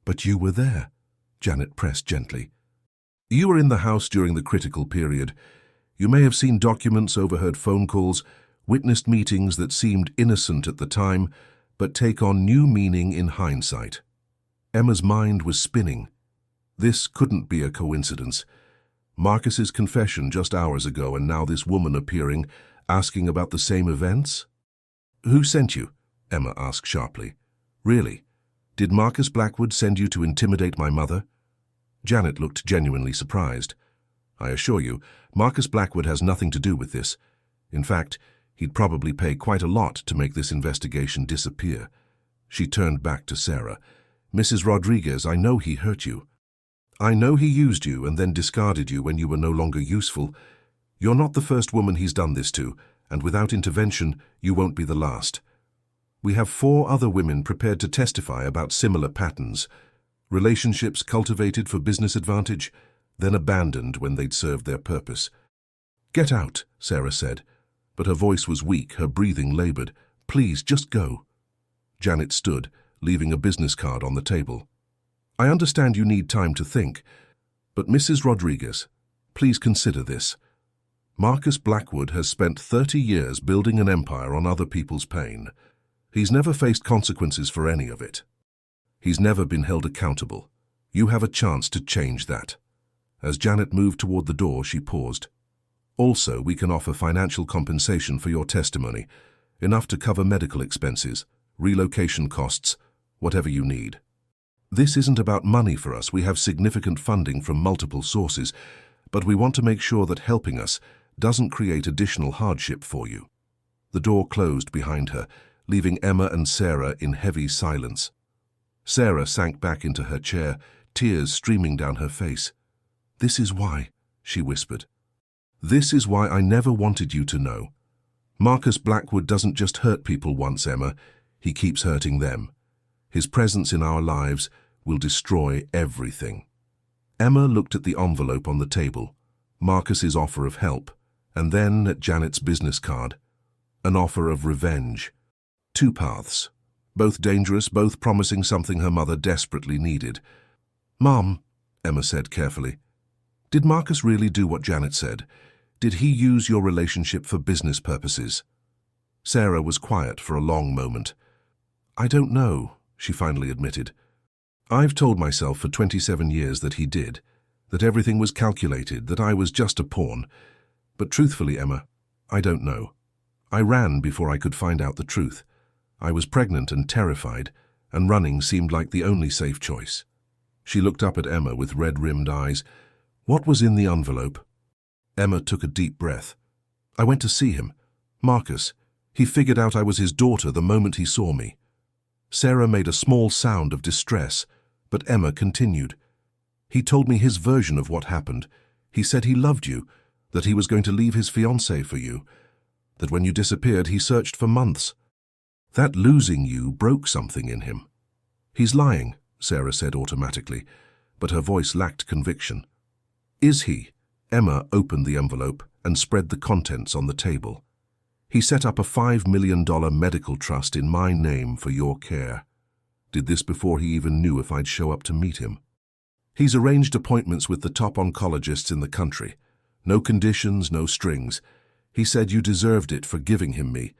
"But you were there," Janet pressed gently. "You were in the house during the critical period. You may have seen documents, overheard phone calls, witnessed meetings that seemed innocent at the time, but take on new meaning in hindsight." Emma's mind was spinning. This couldn't be a coincidence. Marcus's confession just hours ago, and now this woman appearing, asking about the same events? "Who sent you?" Emma asked sharply. "Really? Did Marcus Blackwood send you to intimidate my mother?" Janet looked genuinely surprised. "I assure you, Marcus Blackwood has nothing to do with this. In fact, he'd probably pay quite a lot to make this investigation disappear." She turned back to Sarah. "Mrs. Rodriguez, I know he hurt you. I know he used you and then discarded you when you were no longer useful. You're not the first woman he's done this to, and without intervention, you won't be the last. We have 4 other women prepared to testify about similar patterns. Relationships cultivated for business advantage, then abandoned when they'd served their purpose." "Get out," Sarah said, but her voice was weak, her breathing labored. "Please, just go." Janet stood, leaving a business card on the table. "I understand you need time to think, but Mrs. Rodriguez, please consider this. Marcus Blackwood has spent 30 years building an empire on other people's pain. He's never faced consequences for any of it. He's never been held accountable. You have a chance to change that." As Janet moved toward the door, she paused. "Also, we can offer financial compensation for your testimony, enough to cover medical expenses, relocation costs, Whatever you need. This isn't about money for us. We have significant funding from multiple sources, but we want to make sure that helping us doesn't create additional hardship for you." The door closed behind her, leaving Emma and Sarah in heavy silence. Sarah sank back into her chair, tears streaming down her face. "This is why," she whispered. "This is why I never wanted you to know. Marcus Blackwood doesn't just hurt people once, Emma. He keeps hurting them. His presence in our lives will destroy everything." Emma looked at the envelope on the table, Marcus's offer of help, and then at Janet's business card. An offer of revenge. Two paths. Both dangerous, both promising something her mother desperately needed. "Mom," Emma said carefully, "did Marcus really do what Janet said? Did he use your relationship for business purposes?" Sarah was quiet for a long moment. "I don't know," she finally admitted. "I've told myself for 27 years that he did, that everything was calculated, that I was just a pawn. But truthfully, Emma, I don't know. I ran before I could find out the truth. I was pregnant and terrified, and running seemed like the only safe choice." She looked up at Emma with red-rimmed eyes. "What was in the envelope?" Emma took a deep breath. "I went to see him. Marcus. He figured out I was his daughter the moment he saw me." Sarah made a small sound of distress, but Emma continued. "He told me his version of what happened. He said he loved you, that he was going to leave his fiancée for you, that when you disappeared he searched for months. That losing you broke something in him." "He's lying," Sarah said automatically, but her voice lacked conviction. "Is he?" Emma opened the envelope and spread the contents on the table. "He set up a $5 million medical trust in my name for your care. Did this before he even knew if I'd show up to meet him. He's arranged appointments with the top oncologists in the country. No conditions, no strings. He said you deserved it for giving him me,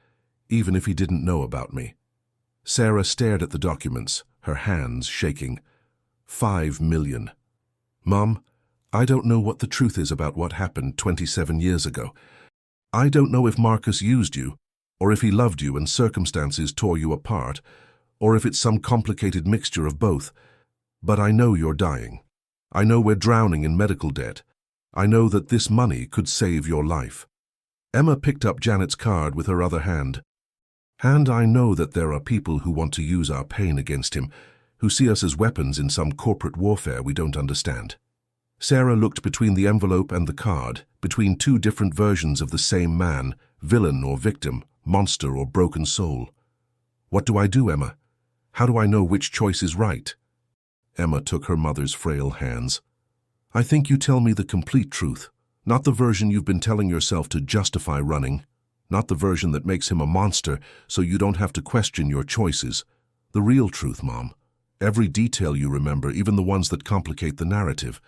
even if he didn't know about me." Sarah stared at the documents, her hands shaking. $5 million. "Mom, I don't know what the truth is about what happened 27 years ago. I don't know if Marcus used you, or if he loved you and circumstances tore you apart, or if it's some complicated mixture of both. But I know you're dying. I know we're drowning in medical debt. I know that this money could save your life." Emma picked up Janet's card with her other hand. "And I know that there are people who want to use our pain against him, who see us as weapons in some corporate warfare we don't understand." Sarah looked between the envelope and the card, between two different versions of the same man, villain or victim, monster or broken soul. "What do I do, Emma? How do I know which choice is right?" Emma took her mother's frail hands. "I think you tell me the complete truth, not the version you've been telling yourself to justify running, not the version that makes him a monster so you don't have to question your choices. The real truth, Mom. Every detail you remember, even the ones that complicate the narrative."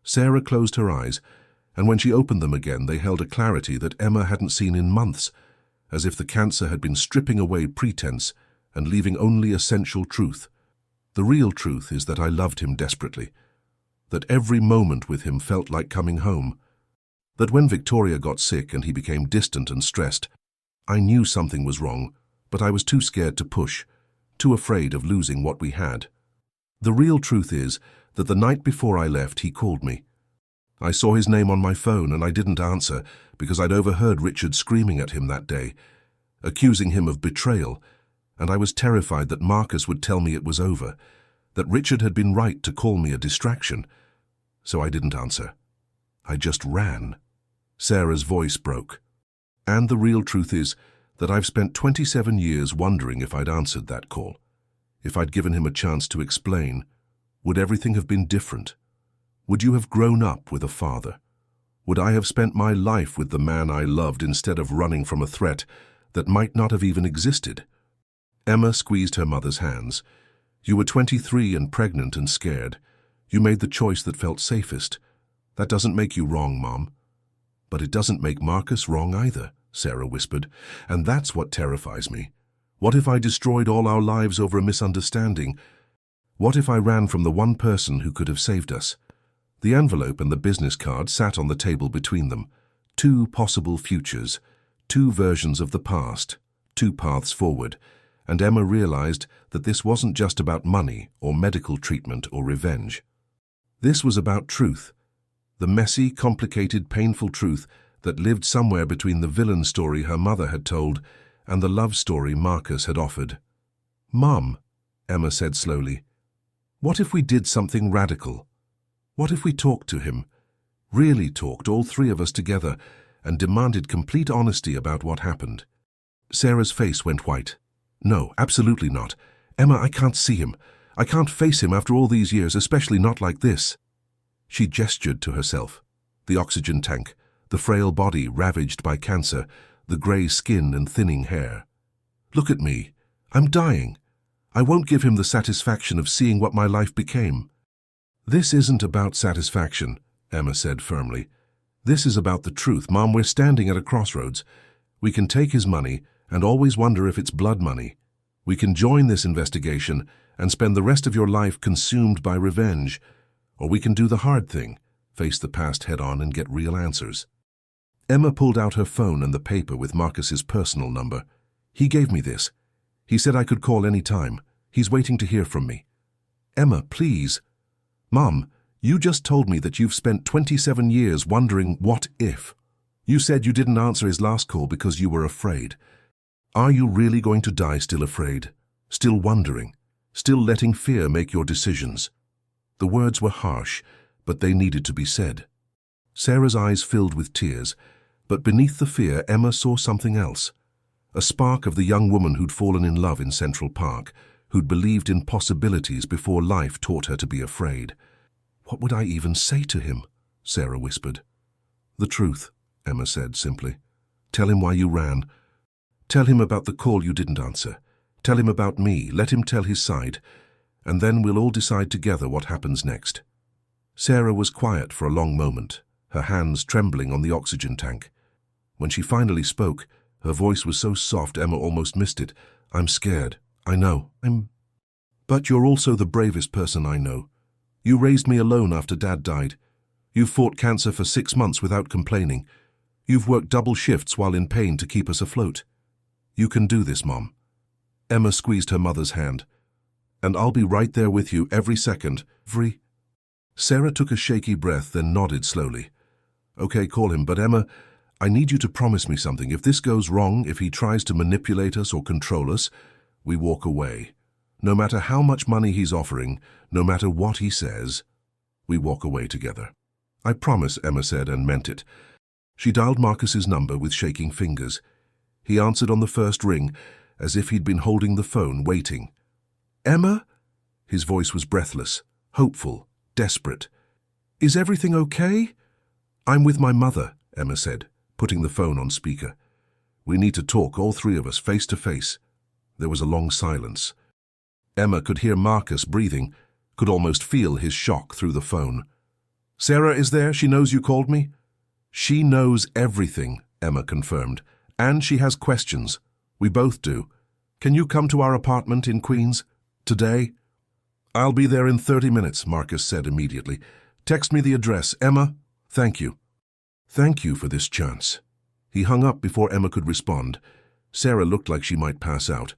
Sarah closed her eyes, and when she opened them again, they held a clarity that Emma hadn't seen in months, as if the cancer had been stripping away pretense and leaving only essential truth. "The real truth is that I loved him desperately, that every moment with him felt like coming home, that when Victoria got sick and he became distant and stressed, I knew something was wrong, but I was too scared to push, too afraid of losing what we had. The real truth is that the night before I left, he called me. I saw his name on my phone and I didn't answer because I'd overheard Richard screaming at him that day, accusing him of betrayal, and I was terrified that Marcus would tell me it was over, that Richard had been right to call me a distraction. So I didn't answer. I just ran." Sarah's voice broke. "And the real truth is that I've spent 27 years wondering if I'd answered that call, if I'd given him a chance to explain. Would everything have been different? Would you have grown up with a father? Would I have spent my life with the man I loved instead of running from a threat that might not have even existed?" Emma squeezed her mother's hands. "You were 23 and pregnant and scared. You made the choice that felt safest. That doesn't make you wrong, Mom." "But it doesn't make Marcus wrong either," Sarah whispered, "and that's what terrifies me. What if I destroyed all our lives over a misunderstanding? What if I ran from the one person who could have saved us?" The envelope and the business card sat on the table between them. Two possible futures, two versions of the past, two paths forward, and Emma realized that this wasn't just about money or medical treatment or revenge. This was about truth, the messy, complicated, painful truth that lived somewhere between the villain story her mother had told and the love story Marcus had offered. "Mom," Emma said slowly, "what if we did something radical? What if we talked to him, really talked, all three of us together, and demanded complete honesty about what happened?" Sarah's face went white. "No, absolutely not. Emma, I can't see him. I can't face him after all these years, especially not like this." She gestured to herself. The oxygen tank, the frail body ravaged by cancer, the grey skin and thinning hair. "Look at me. I'm dying. I won't give him the satisfaction of seeing what my life became." "This isn't about satisfaction," Emma said firmly. "This is about the truth. Mom, we're standing at a crossroads. We can take his money and always wonder if it's blood money. We can join this investigation and spend the rest of your life consumed by revenge. Or we can do the hard thing, face the past head-on and get real answers." Emma pulled out her phone and the paper with Marcus's personal number. "He gave me this. He said I could call any time. He's waiting to hear from me." "Emma, please." "Mom, you just told me that you've spent 27 years wondering what if. You said you didn't answer his last call because you were afraid. Are you really going to die still afraid? Still wondering? Still letting fear make your decisions?" The words were harsh, but they needed to be said. Sarah's eyes filled with tears, but beneath the fear, Emma saw something else. A spark of the young woman who'd fallen in love in Central Park, who'd believed in possibilities before life taught her to be afraid. "What would I even say to him?" Sarah whispered. "The truth," Emma said simply. "Tell him why you ran. Tell him about the call you didn't answer. Tell him about me. Let him tell his side. And then we'll all decide together what happens next." Sarah was quiet for a long moment, her hands trembling on the oxygen tank. When she finally spoke, her voice was so soft Emma almost missed it. "I'm scared. I know. But you're also the bravest person I know. You raised me alone after Dad died. You've fought cancer for 6 months without complaining. You've worked double shifts while in pain to keep us afloat. You can do this, Mom." Emma squeezed her mother's hand. "And I'll be right there with you every second, every—" Sarah took a shaky breath, then nodded slowly. "Okay, call him, but Emma, I need you to promise me something. If this goes wrong, if he tries to manipulate us or control us, we walk away. No matter how much money he's offering, no matter what he says, we walk away together." "I promise," Emma said, and meant it. She dialed Marcus's number with shaking fingers. He answered on the first ring, as if he'd been holding the phone, waiting. "Emma?" His voice was breathless, hopeful, desperate. "Is everything okay?" "I'm with my mother," Emma said, putting the phone on speaker. "We need to talk, all three of us, face to face." There was a long silence. Emma could hear Marcus breathing, could almost feel his shock through the phone. "Sarah is there? She knows you called me?" "She knows everything," Emma confirmed. "And she has questions. We both do. Can you come to our apartment in Queens? Today?" "I'll be there in 30 minutes, Marcus said immediately. "Text me the address. Emma, thank you." "Thank you for this chance." He hung up before Emma could respond. Sarah looked like she might pass out.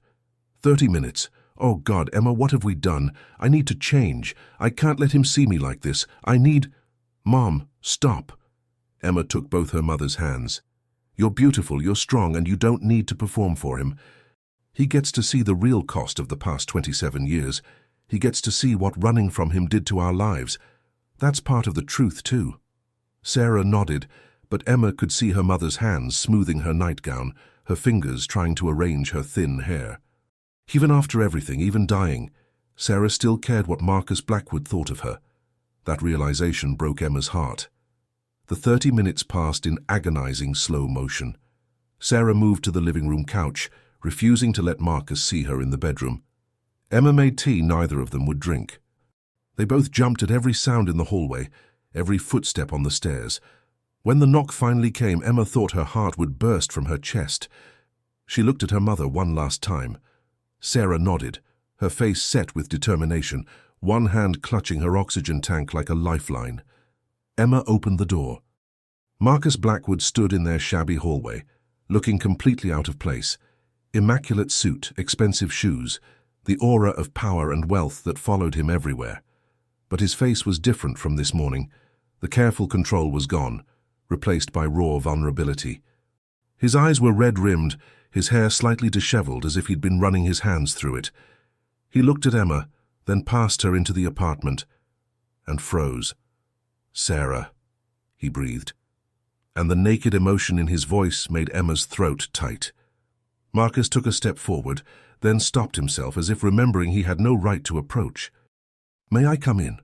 30 minutes. Oh God, Emma, what have we done? I need to change. I can't let him see me like this. I need— "Mom, stop." Emma took both her mother's hands. "You're beautiful, you're strong, and you don't need to perform for him. He gets to see the real cost of the past 27 years. He gets to see what running from him did to our lives. That's part of the truth, too." Sarah nodded, but Emma could see her mother's hands smoothing her nightgown, her fingers trying to arrange her thin hair. Even after everything, even dying, Sarah still cared what Marcus Blackwood thought of her. That realization broke Emma's heart. The 30 minutes passed in agonizing slow motion. Sarah moved to the living room couch, refusing to let Marcus see her in the bedroom. Emma made tea neither of them would drink. They both jumped at every sound in the hallway, every footstep on the stairs. When the knock finally came, Emma thought her heart would burst from her chest. She looked at her mother one last time. Sarah nodded, her face set with determination, one hand clutching her oxygen tank like a lifeline. Emma opened the door. Marcus Blackwood stood in their shabby hallway, looking completely out of place. Immaculate suit, expensive shoes, the aura of power and wealth that followed him everywhere. But his face was different from this morning. The careful control was gone, replaced by raw vulnerability. His eyes were red-rimmed, his hair slightly disheveled as if he'd been running his hands through it. He looked at Emma, then passed her into the apartment, and froze. "Sarah," he breathed, and the naked emotion in his voice made Emma's throat tight. Marcus took a step forward, then stopped himself as if remembering he had no right to approach. "May I come in?"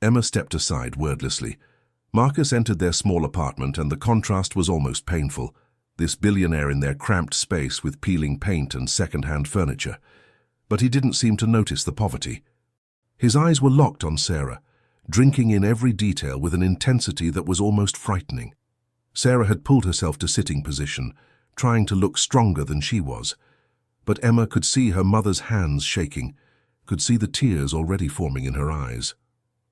Emma stepped aside wordlessly. Marcus entered their small apartment, and the contrast was almost painful. This billionaire in their cramped space with peeling paint and second-hand furniture. But he didn't seem to notice the poverty. His eyes were locked on Sarah, drinking in every detail with an intensity that was almost frightening. Sarah had pulled herself to sitting position, trying to look stronger than she was. But Emma could see her mother's hands shaking, could see the tears already forming in her eyes.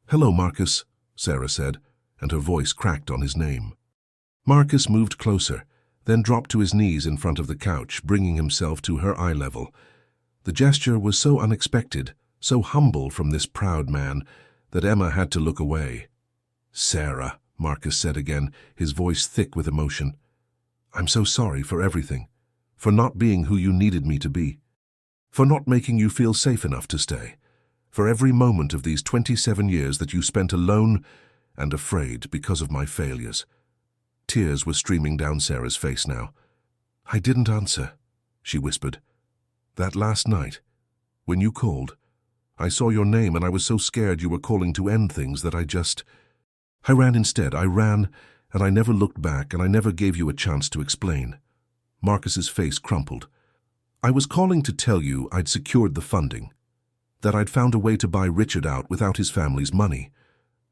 "Hello, Marcus," Sarah said, and her voice cracked on his name. Marcus moved closer, then dropped to his knees in front of the couch, bringing himself to her eye level. The gesture was so unexpected, so humble from this proud man, that Emma had to look away. "Sarah," Marcus said again, his voice thick with emotion. "I'm so sorry for everything, for not being who you needed me to be, for not making you feel safe enough to stay, for every moment of these 27 years that you spent alone and afraid because of my failures." Tears were streaming down Sarah's face now. "I didn't answer," she whispered. "That last night, when you called, I saw your name and I was so scared you were calling to end things that I ran instead. I ran, and I never looked back, and I never gave you a chance to explain." Marcus's face crumpled. "I was calling to tell you I'd secured the funding, that I'd found a way to buy Richard out without his family's money,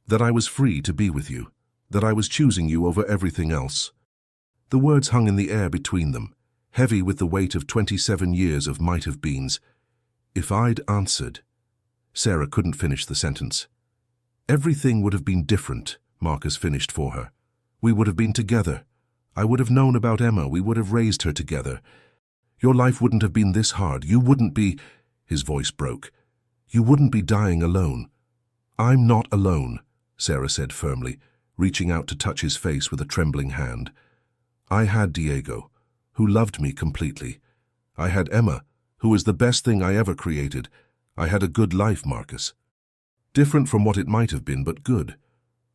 that I was free to be with you, that I was choosing you over everything else." The words hung in the air between them, heavy with the weight of 27 years of might-have-beens. "If I'd answered..." Sarah couldn't finish the sentence. "Everything would have been different," Marcus finished for her. "We would have been together. I would have known about Emma. We would have raised her together. Your life wouldn't have been this hard. You wouldn't be..." His voice broke. "You wouldn't be dying alone." "I'm not alone," Sarah said firmly, reaching out to touch his face with a trembling hand. "I had Diego, who loved me completely. I had Emma, who was the best thing I ever created. I had a good life, Marcus. Different from what it might have been, but good."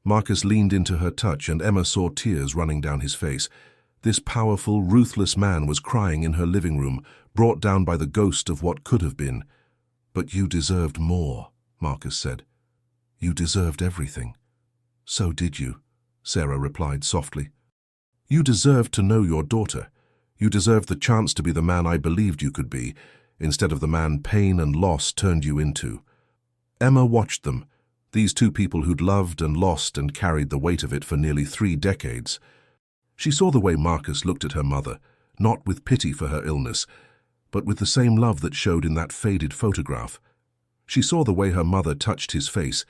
Marcus leaned into her touch, and Emma saw tears running down his face. This powerful, ruthless man was crying in her living room, brought down by the ghost of what could have been. "But you deserved more," Marcus said. "You deserved everything." "So did you," Sarah replied softly. "You deserved to know your daughter. You deserved the chance to be the man I believed you could be, instead of the man pain and loss turned you into." Emma watched them, these two people who'd loved and lost and carried the weight of it for nearly 3 decades. She saw the way Marcus looked at her mother, not with pity for her illness, but with the same love that showed in that faded photograph. She saw the way her mother touched his face,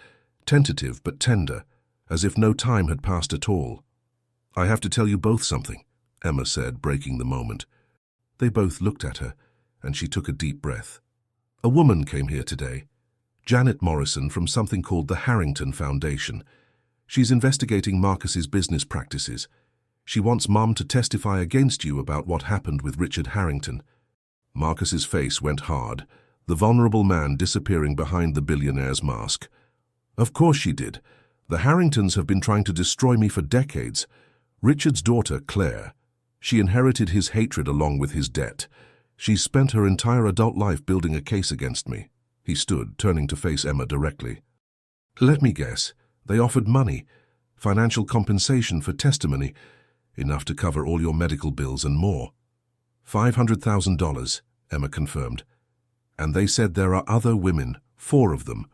tentative but tender, as if no time had passed at all. "I have to tell you both something," Emma said, breaking the moment. They both looked at her, and she took a deep breath. "A woman came here today, Janet Morrison, from something called the Harrington Foundation. She's investigating Marcus's business practices. She wants Mom to testify against you about what happened with Richard Harrington." Marcus's face went hard, the vulnerable man disappearing behind the billionaire's mask. "Of course she did. The Harringtons have been trying to destroy me for decades. Richard's daughter, Claire, she inherited his hatred along with his debt. She's spent her entire adult life building a case against me." He stood, turning to face Emma directly. "Let me guess. They offered money, financial compensation for testimony, enough to cover all your medical bills and more." $500,000, Emma confirmed. "And they said there are other women, 4 of them,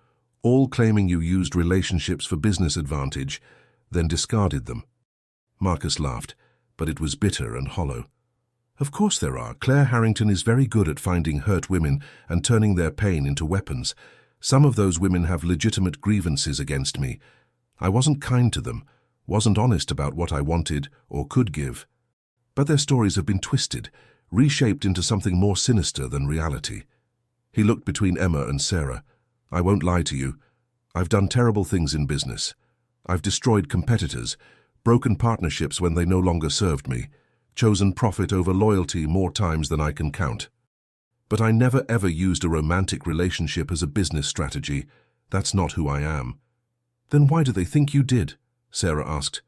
all claiming you used relationships for business advantage, then discarded them." Marcus laughed, but it was bitter and hollow. "Of course there are. Claire Harrington is very good at finding hurt women and turning their pain into weapons. Some of those women have legitimate grievances against me. I wasn't kind to them, wasn't honest about what I wanted or could give. But their stories have been twisted, reshaped into something more sinister than reality. He looked between Emma and Sarah. "I won't lie to you. I've done terrible things in business. I've destroyed competitors, broken partnerships when they no longer served me, chosen profit over loyalty more times than I can count. But I never ever used a romantic relationship as a business strategy. That's not who I am." "Then why do they think you did?" Sarah asked.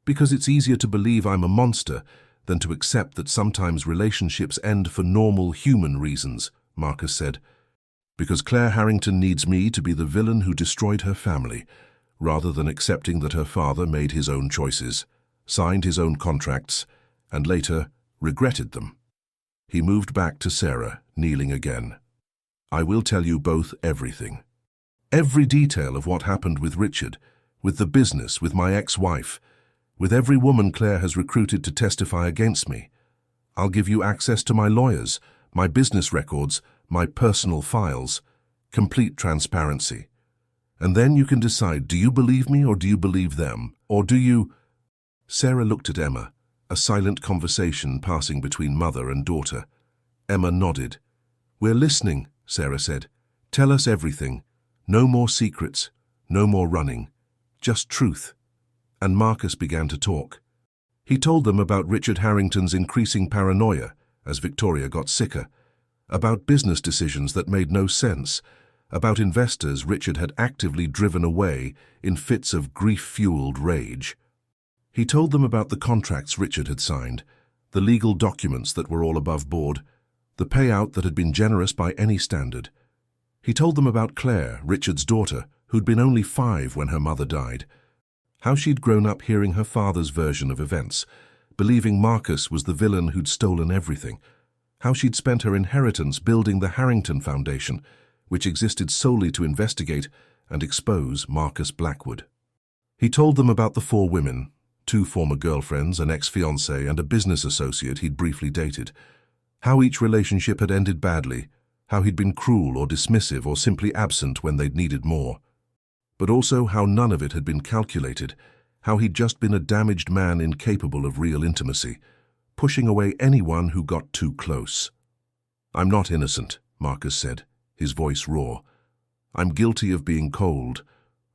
"Because it's easier to believe I'm a monster than to accept that sometimes relationships end for normal human reasons," Marcus said. "Because Claire Harrington needs me to be the villain who destroyed her family, rather than accepting that her father made his own choices, signed his own contracts, and later regretted them." He moved back to Sarah, kneeling again. "I will tell you both everything. Every detail of what happened with Richard, with the business, with my ex-wife, with every woman Claire has recruited to testify against me. I'll give you access to my lawyers, my business records, my personal files, complete transparency. And then you can decide, do you believe me or do you believe them? Or do you—" Sarah looked at Emma, a silent conversation passing between mother and daughter. Emma nodded. "We're listening," Sarah said. "Tell us everything. No more secrets, no more running. Just truth." And Marcus began to talk. He told them about Richard Harrington's increasing paranoia as Victoria got sicker, about business decisions that made no sense, about investors Richard had actively driven away in fits of grief-fueled rage. He told them about the contracts Richard had signed, the legal documents that were all above board, the payout that had been generous by any standard. He told them about Claire, Richard's daughter, who'd been only 5 when her mother died, how she'd grown up hearing her father's version of events, believing Marcus was the villain who'd stolen everything, how she'd spent her inheritance building the Harrington Foundation, which existed solely to investigate and expose Marcus Blackwood. He told them about the 4 women, 2 former girlfriends, an ex-fiancé, and a business associate he'd briefly dated, how each relationship had ended badly, how he'd been cruel or dismissive or simply absent when they'd needed more. But also how none of it had been calculated, how he'd just been a damaged man incapable of real intimacy, pushing away anyone who got too close. "I'm not innocent," Marcus said, his voice raw. "I'm guilty of being cold,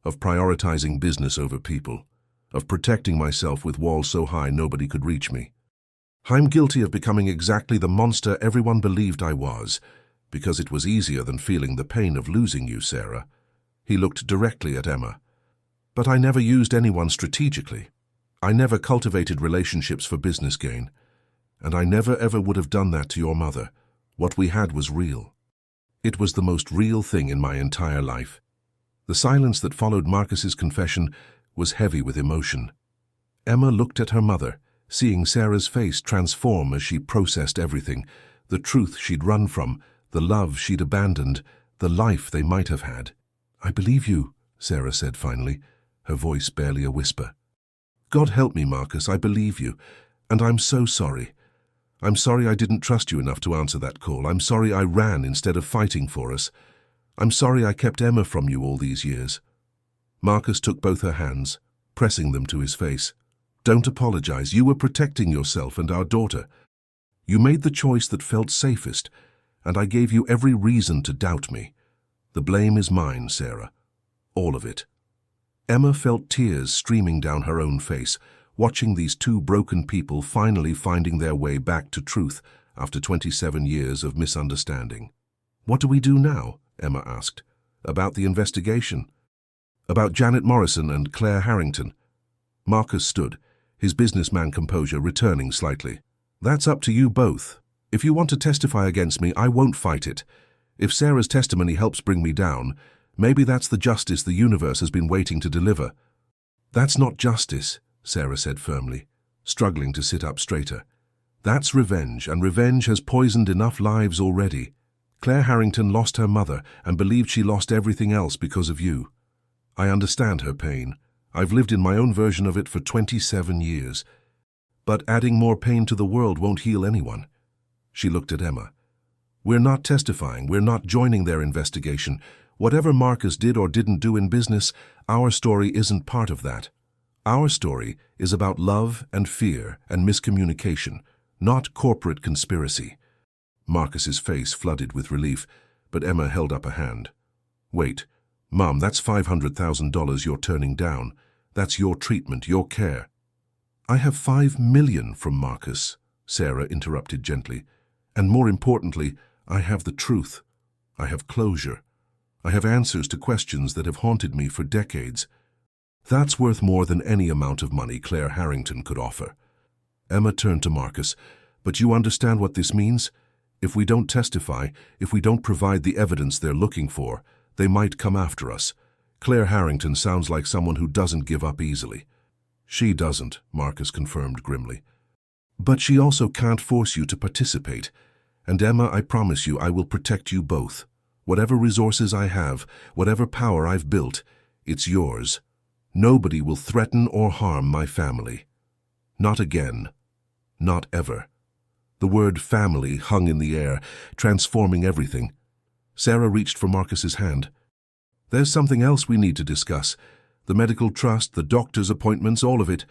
of prioritizing business over people, of protecting myself with walls so high nobody could reach me. I'm guilty of becoming exactly the monster everyone believed I was, because it was easier than feeling the pain of losing you, Sarah." He looked directly at Emma. "But I never used anyone strategically. I never cultivated relationships for business gain. And I never ever would have done that to your mother. What we had was real. It was the most real thing in my entire life." The silence that followed Marcus's confession was heavy with emotion. Emma looked at her mother, seeing Sarah's face transform as she processed everything, the truth she'd run from, the love she'd abandoned, the life they might have had. "I believe you," Sarah said finally, her voice barely a whisper. "God help me, Marcus, I believe you. And I'm so sorry. I'm sorry I didn't trust you enough to answer that call. I'm sorry I ran instead of fighting for us. I'm sorry I kept Emma from you all these years." Marcus took both her hands, pressing them to his face. "Don't apologize. You were protecting yourself and our daughter. You made the choice that felt safest, and I gave you every reason to doubt me. The blame is mine, Sarah. All of it." Emma felt tears streaming down her own face, watching these 2 broken people finally finding their way back to truth after 27 years of misunderstanding. "What do we do now?" Emma asked. "About the investigation? About Janet Morrison and Claire Harrington?" Marcus stood, his businessman composure returning slightly. "That's up to you both. If you want to testify against me, I won't fight it. If Sarah's testimony helps bring me down, maybe that's the justice the universe has been waiting to deliver." "That's not justice," Sarah said firmly, struggling to sit up straighter. "That's revenge, and revenge has poisoned enough lives already. Claire Harrington lost her mother and believed she lost everything else because of you. I understand her pain. I've lived in my own version of it for 27 years. But adding more pain to the world won't heal anyone." She looked at Emma. "We're not testifying. We're not joining their investigation. Whatever Marcus did or didn't do in business, our story isn't part of that. Our story is about love and fear and miscommunication, not corporate conspiracy. Marcus's face flooded with relief, but Emma held up a hand. Wait, Mom, that's $500,000 you're turning down. That's your treatment, your care. I have $5 million from Marcus, Sarah interrupted gently. And more importantly, I have the truth. I have closure. I have answers to questions that have haunted me for decades. That's worth more than any amount of money Claire Harrington could offer. Emma turned to Marcus. But you understand what this means? If we don't testify, if we don't provide the evidence they're looking for, they might come after us. Claire Harrington sounds like someone who doesn't give up easily. She doesn't, Marcus confirmed grimly. But she also can't force you to participate. And Emma, I promise you, I will protect you both. Whatever resources I have, whatever power I've built, it's yours. Nobody will threaten or harm my family. Not again. Not ever. The word family hung in the air, transforming everything. Sarah reached for Marcus's hand. There's something else we need to discuss. The medical trust, the doctor's appointments, all of it.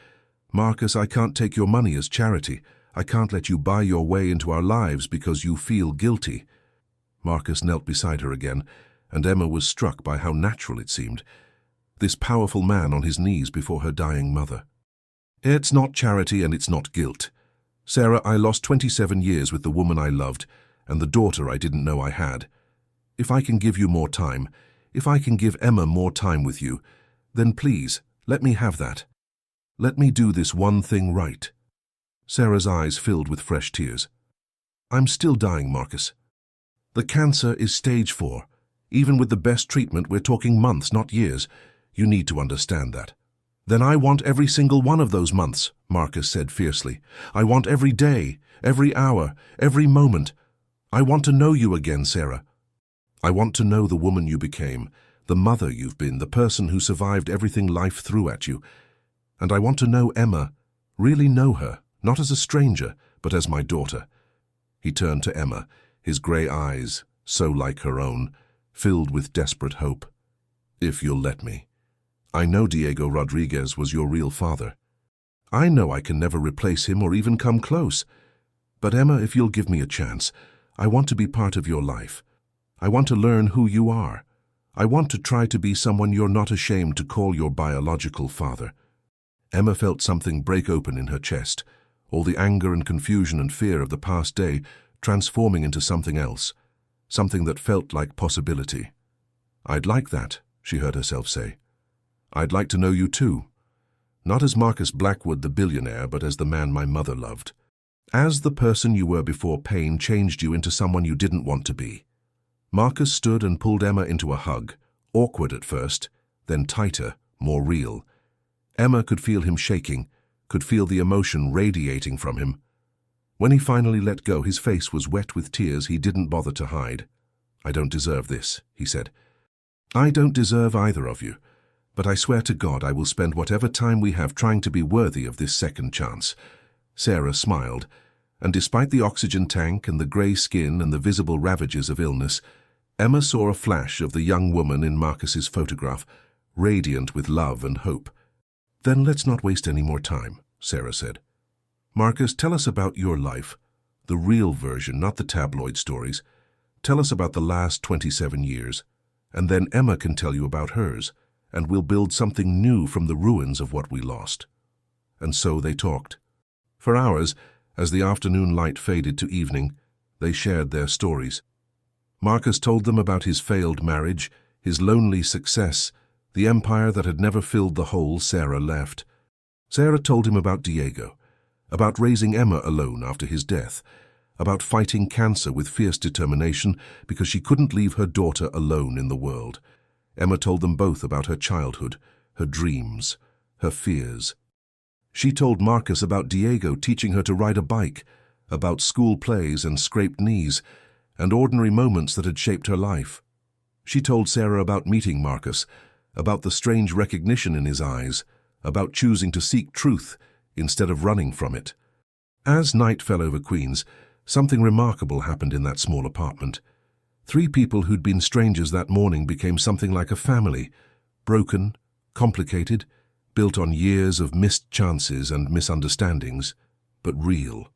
Marcus, I can't take your money as charity. I can't let you buy your way into our lives because you feel guilty. Marcus knelt beside her again, and Emma was struck by how natural it seemed. This powerful man on his knees before her dying mother. It's not charity and it's not guilt. Sarah, I lost 27 years with the woman I loved and the daughter I didn't know I had. If I can give you more time, if I can give Emma more time with you, then please, let me have that. Let me do this one thing right. Sarah's eyes filled with fresh tears. I'm still dying, Marcus. The cancer is stage 4. Even with the best treatment, we're talking months, not years. You need to understand that. Then I want every single one of those months, Marcus said fiercely. I want every day, every hour, every moment. I want to know you again, Sarah. I want to know the woman you became, the mother you've been, the person who survived everything life threw at you. And I want to know Emma, really know her, not as a stranger, but as my daughter. He turned to Emma, his grey eyes, so like her own, filled with desperate hope. If you'll let me. I know Diego Rodriguez was your real father. I know I can never replace him or even come close. But Emma, if you'll give me a chance, I want to be part of your life. I want to learn who you are. I want to try to be someone you're not ashamed to call your biological father. Emma felt something break open in her chest, all the anger and confusion and fear of the past day transforming into something else, something that felt like possibility. I'd like that, she heard herself say. I'd like to know you too. Not as Marcus Blackwood the billionaire, but as the man my mother loved. As the person you were before pain changed you into someone you didn't want to be. Marcus stood and pulled Emma into a hug, awkward at first, then tighter, more real. Emma could feel him shaking, could feel the emotion radiating from him. When he finally let go, his face was wet with tears he didn't bother to hide. I don't deserve this, he said. I don't deserve either of you, but I swear to God I will spend whatever time we have trying to be worthy of this second chance. Sarah smiled, and despite the oxygen tank and the grey skin and the visible ravages of illness, Emma saw a flash of the young woman in Marcus's photograph, radiant with love and hope. Then let's not waste any more time, Sarah said. Marcus, tell us about your life, the real version, not the tabloid stories. Tell us about the last 27 years, and then Emma can tell you about hers, and we'll build something new from the ruins of what we lost. And so they talked. For hours, as the afternoon light faded to evening, they shared their stories. Marcus told them about his failed marriage, his lonely success, the empire that had never filled the hole Sarah left. Sarah told him about Diego, about raising Emma alone after his death, about fighting cancer with fierce determination because she couldn't leave her daughter alone in the world. Emma told them both about her childhood, her dreams, her fears. She told Marcus about Diego teaching her to ride a bike, about school plays and scraped knees, and ordinary moments that had shaped her life. She told Sarah about meeting Marcus, about the strange recognition in his eyes, about choosing to seek truth instead of running from it. As night fell over Queens, something remarkable happened in that small apartment. 3 people who'd been strangers that morning became something like a family, broken, complicated, built on years of missed chances and misunderstandings, but real.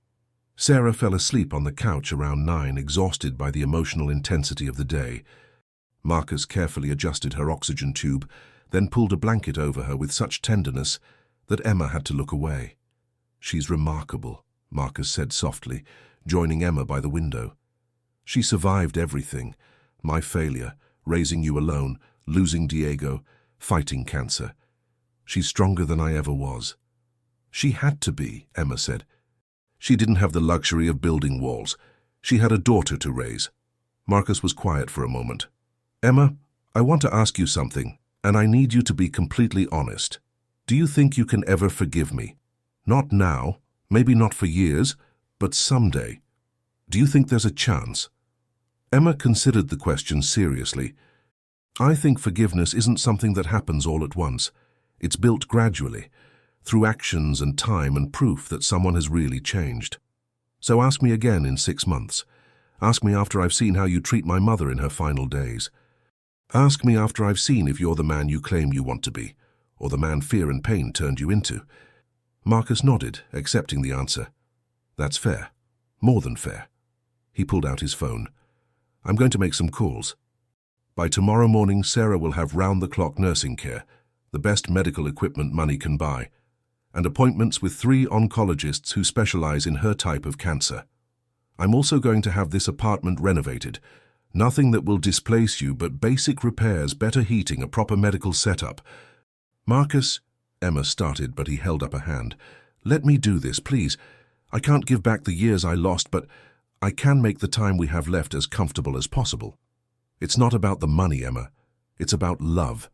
Sarah fell asleep on the couch around 9, exhausted by the emotional intensity of the day. Marcus carefully adjusted her oxygen tube, then pulled a blanket over her with such tenderness that Emma had to look away. "She's remarkable," Marcus said softly, joining Emma by the window. "She survived everything. My failure, raising you alone, losing Diego, fighting cancer. She's stronger than I ever was." "She had to be," Emma said. "She didn't have the luxury of building walls. She had a daughter to raise." Marcus was quiet for a moment. "Emma, I want to ask you something, and I need you to be completely honest. Do you think you can ever forgive me? Not now, maybe not for years, but someday. Do you think there's a chance?" Emma considered the question seriously. "I think forgiveness isn't something that happens all at once. It's built gradually, through actions and time and proof that someone has really changed. So ask me again in 6 months. Ask me after I've seen how you treat my mother in her final days. Ask me after I've seen if you're the man you claim you want to be, or the man fear and pain turned you into." Marcus nodded, accepting the answer. "That's fair. More than fair." He pulled out his phone. "I'm going to make some calls. By tomorrow morning, Sarah will have round-the-clock nursing care, the best medical equipment money can buy, and appointments with 3 oncologists who specialize in her type of cancer. I'm also going to have this apartment renovated. Nothing that will displace you, but basic repairs, better heating, a proper medical setup." "Marcus," Emma started, but he held up a hand. "Let me do this, please. I can't give back the years I lost, but I can make the time we have left as comfortable as possible. It's not about the money, Emma. It's about love.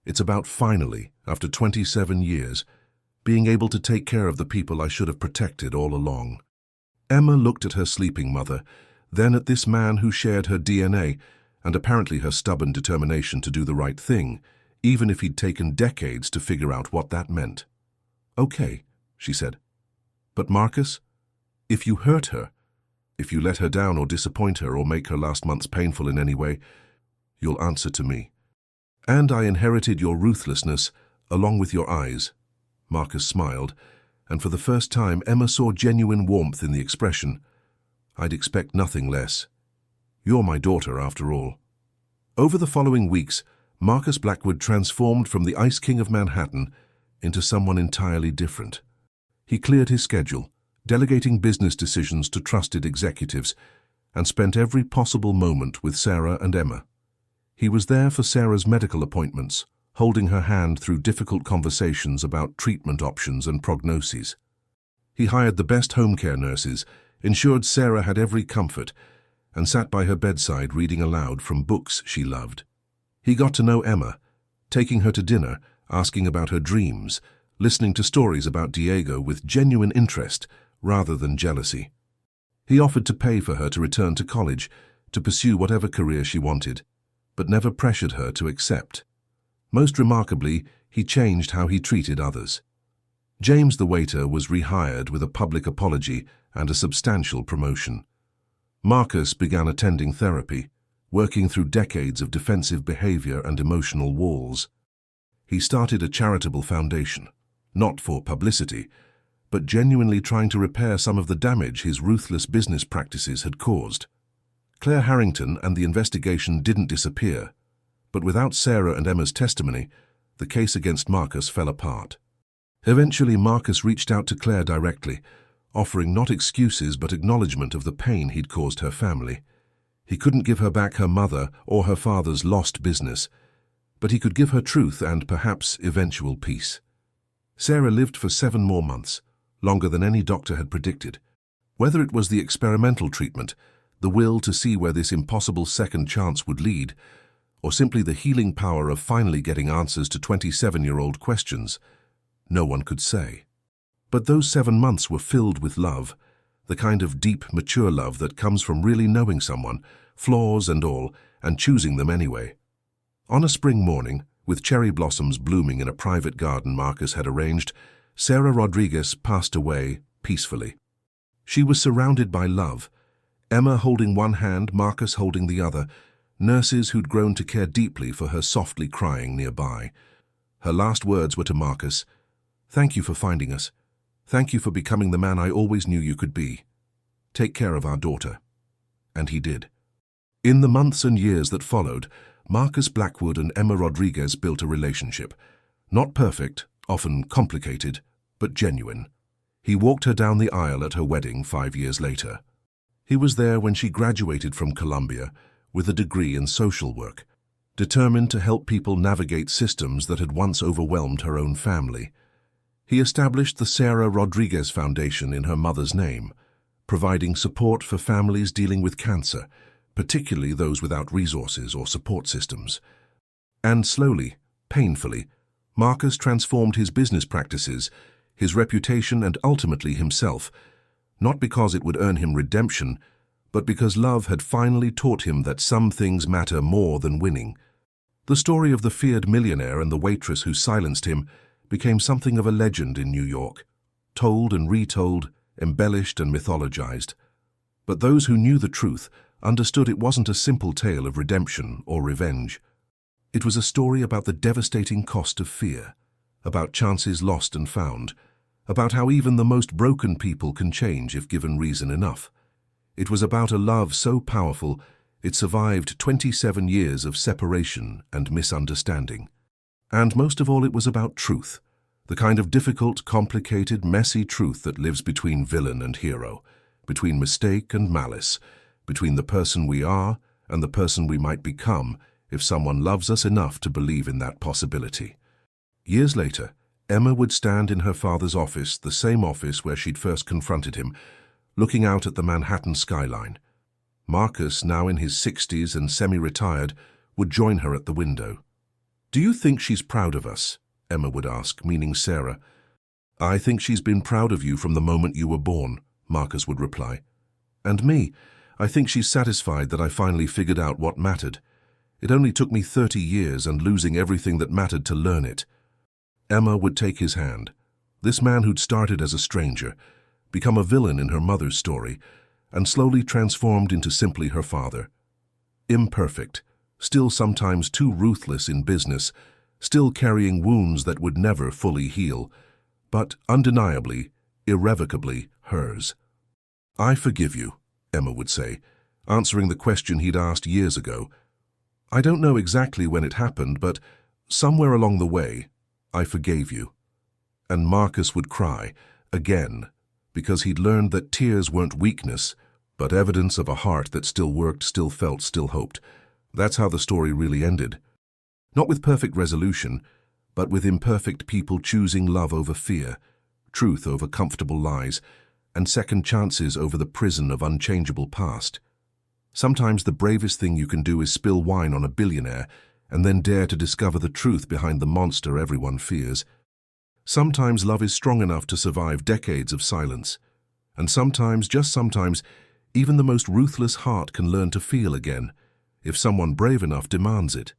It's about finally, after 27 years, being able to take care of the people I should have protected all along." Emma looked at her sleeping mother, then at this man who shared her DNA and apparently her stubborn determination to do the right thing, even if he'd taken decades to figure out what that meant. "Okay," she said. "But Marcus, if you hurt her, if you let her down or disappoint her or make her last months painful in any way, you'll answer to me. And I inherited your ruthlessness along with your eyes." Marcus smiled, and for the first time Emma saw genuine warmth in the expression. "I'd expect nothing less. You're my daughter, after all." Over the following weeks, Marcus Blackwood transformed from the Ice King of Manhattan into someone entirely different. He cleared his schedule, delegating business decisions to trusted executives, and spent every possible moment with Sarah and Emma. He was there for Sarah's medical appointments, holding her hand through difficult conversations about treatment options and prognoses. He hired the best home care nurses, ensured Sarah had every comfort, and sat by her bedside reading aloud from books she loved. He got to know Emma, taking her to dinner, asking about her dreams, listening to stories about Diego with genuine interest rather than jealousy. He offered to pay for her to return to college, to pursue whatever career she wanted, but never pressured her to accept. Most remarkably, he changed how he treated others. James the waiter was rehired with a public apology and a substantial promotion. Marcus began attending therapy, working through decades of defensive behavior and emotional walls. He started a charitable foundation, not for publicity, but genuinely trying to repair some of the damage his ruthless business practices had caused. Claire Harrington and the investigation didn't disappear, but without Sarah and Emma's testimony, the case against Marcus fell apart. Eventually, Marcus reached out to Claire directly, offering not excuses but acknowledgement of the pain he'd caused her family. He couldn't give her back her mother or her father's lost business, but he could give her truth and perhaps eventual peace. Sarah lived for 7 more months, longer than any doctor had predicted. Whether it was the experimental treatment, the will to see where this impossible second chance would lead, or simply the healing power of finally getting answers to 27-year-old questions, no one could say. But those 7 months were filled with love, the kind of deep, mature love that comes from really knowing someone, flaws and all, and choosing them anyway. On a spring morning, with cherry blossoms blooming in a private garden Marcus had arranged, Sarah Rodriguez passed away peacefully. She was surrounded by love, Emma holding one hand, Marcus holding the other, nurses who'd grown to care deeply for her softly crying nearby. Her last words were to Marcus, "Thank you for finding us. Thank you for becoming the man I always knew you could be." Take care of our daughter. And he did. In the months and years that followed, Marcus Blackwood and Emma Rodriguez built a relationship. Not perfect, often complicated, but genuine. He walked her down the aisle at her wedding 5 years later. He was there when she graduated from Columbia with a degree in social work, determined to help people navigate systems that had once overwhelmed her own family. He established the Sarah Rodriguez Foundation in her mother's name, providing support for families dealing with cancer, particularly those without resources or support systems. And slowly, painfully, Marcus transformed his business practices, his reputation, and ultimately himself, not because it would earn him redemption, but because love had finally taught him that some things matter more than winning. The story of the feared millionaire and the waitress who silenced him became something of a legend in New York, told and retold, embellished and mythologized. But those who knew the truth understood it wasn't a simple tale of redemption or revenge. It was a story about the devastating cost of fear, about chances lost and found, about how even the most broken people can change if given reason enough. It was about a love so powerful it survived 27 years of separation and misunderstanding. And most of all, it was about truth, the kind of difficult, complicated, messy truth that lives between villain and hero, between mistake and malice, between the person we are and the person we might become if someone loves us enough to believe in that possibility. Years later, Emma would stand in her father's office, the same office where she'd first confronted him, looking out at the Manhattan skyline. Marcus, now in his 60s and semi-retired, would join her at the window. "Do you think she's proud of us?" Emma would ask, meaning Sarah. "I think she's been proud of you from the moment you were born," Marcus would reply. "And me, I think she's satisfied that I finally figured out what mattered. It only took me 30 years and losing everything that mattered to learn it." Emma would take his hand. This man who'd started as a stranger, become a villain in her mother's story, and slowly transformed into simply her father. Imperfect, still sometimes too ruthless in business, still carrying wounds that would never fully heal, but undeniably, irrevocably hers. "I forgive you," Emma would say, answering the question he'd asked years ago. "I don't know exactly when it happened, but somewhere along the way, I forgave you." And Marcus would cry, again, because he'd learned that tears weren't weakness, but evidence of a heart that still worked, still felt, still hoped. That's how the story really ended. Not with perfect resolution, but with imperfect people choosing love over fear, truth over comfortable lies, and second chances over the prison of unchangeable past. Sometimes the bravest thing you can do is spill wine on a billionaire and then dare to discover the truth behind the monster everyone fears. Sometimes love is strong enough to survive decades of silence. And sometimes, just sometimes, even the most ruthless heart can learn to feel again, if someone brave enough demands it.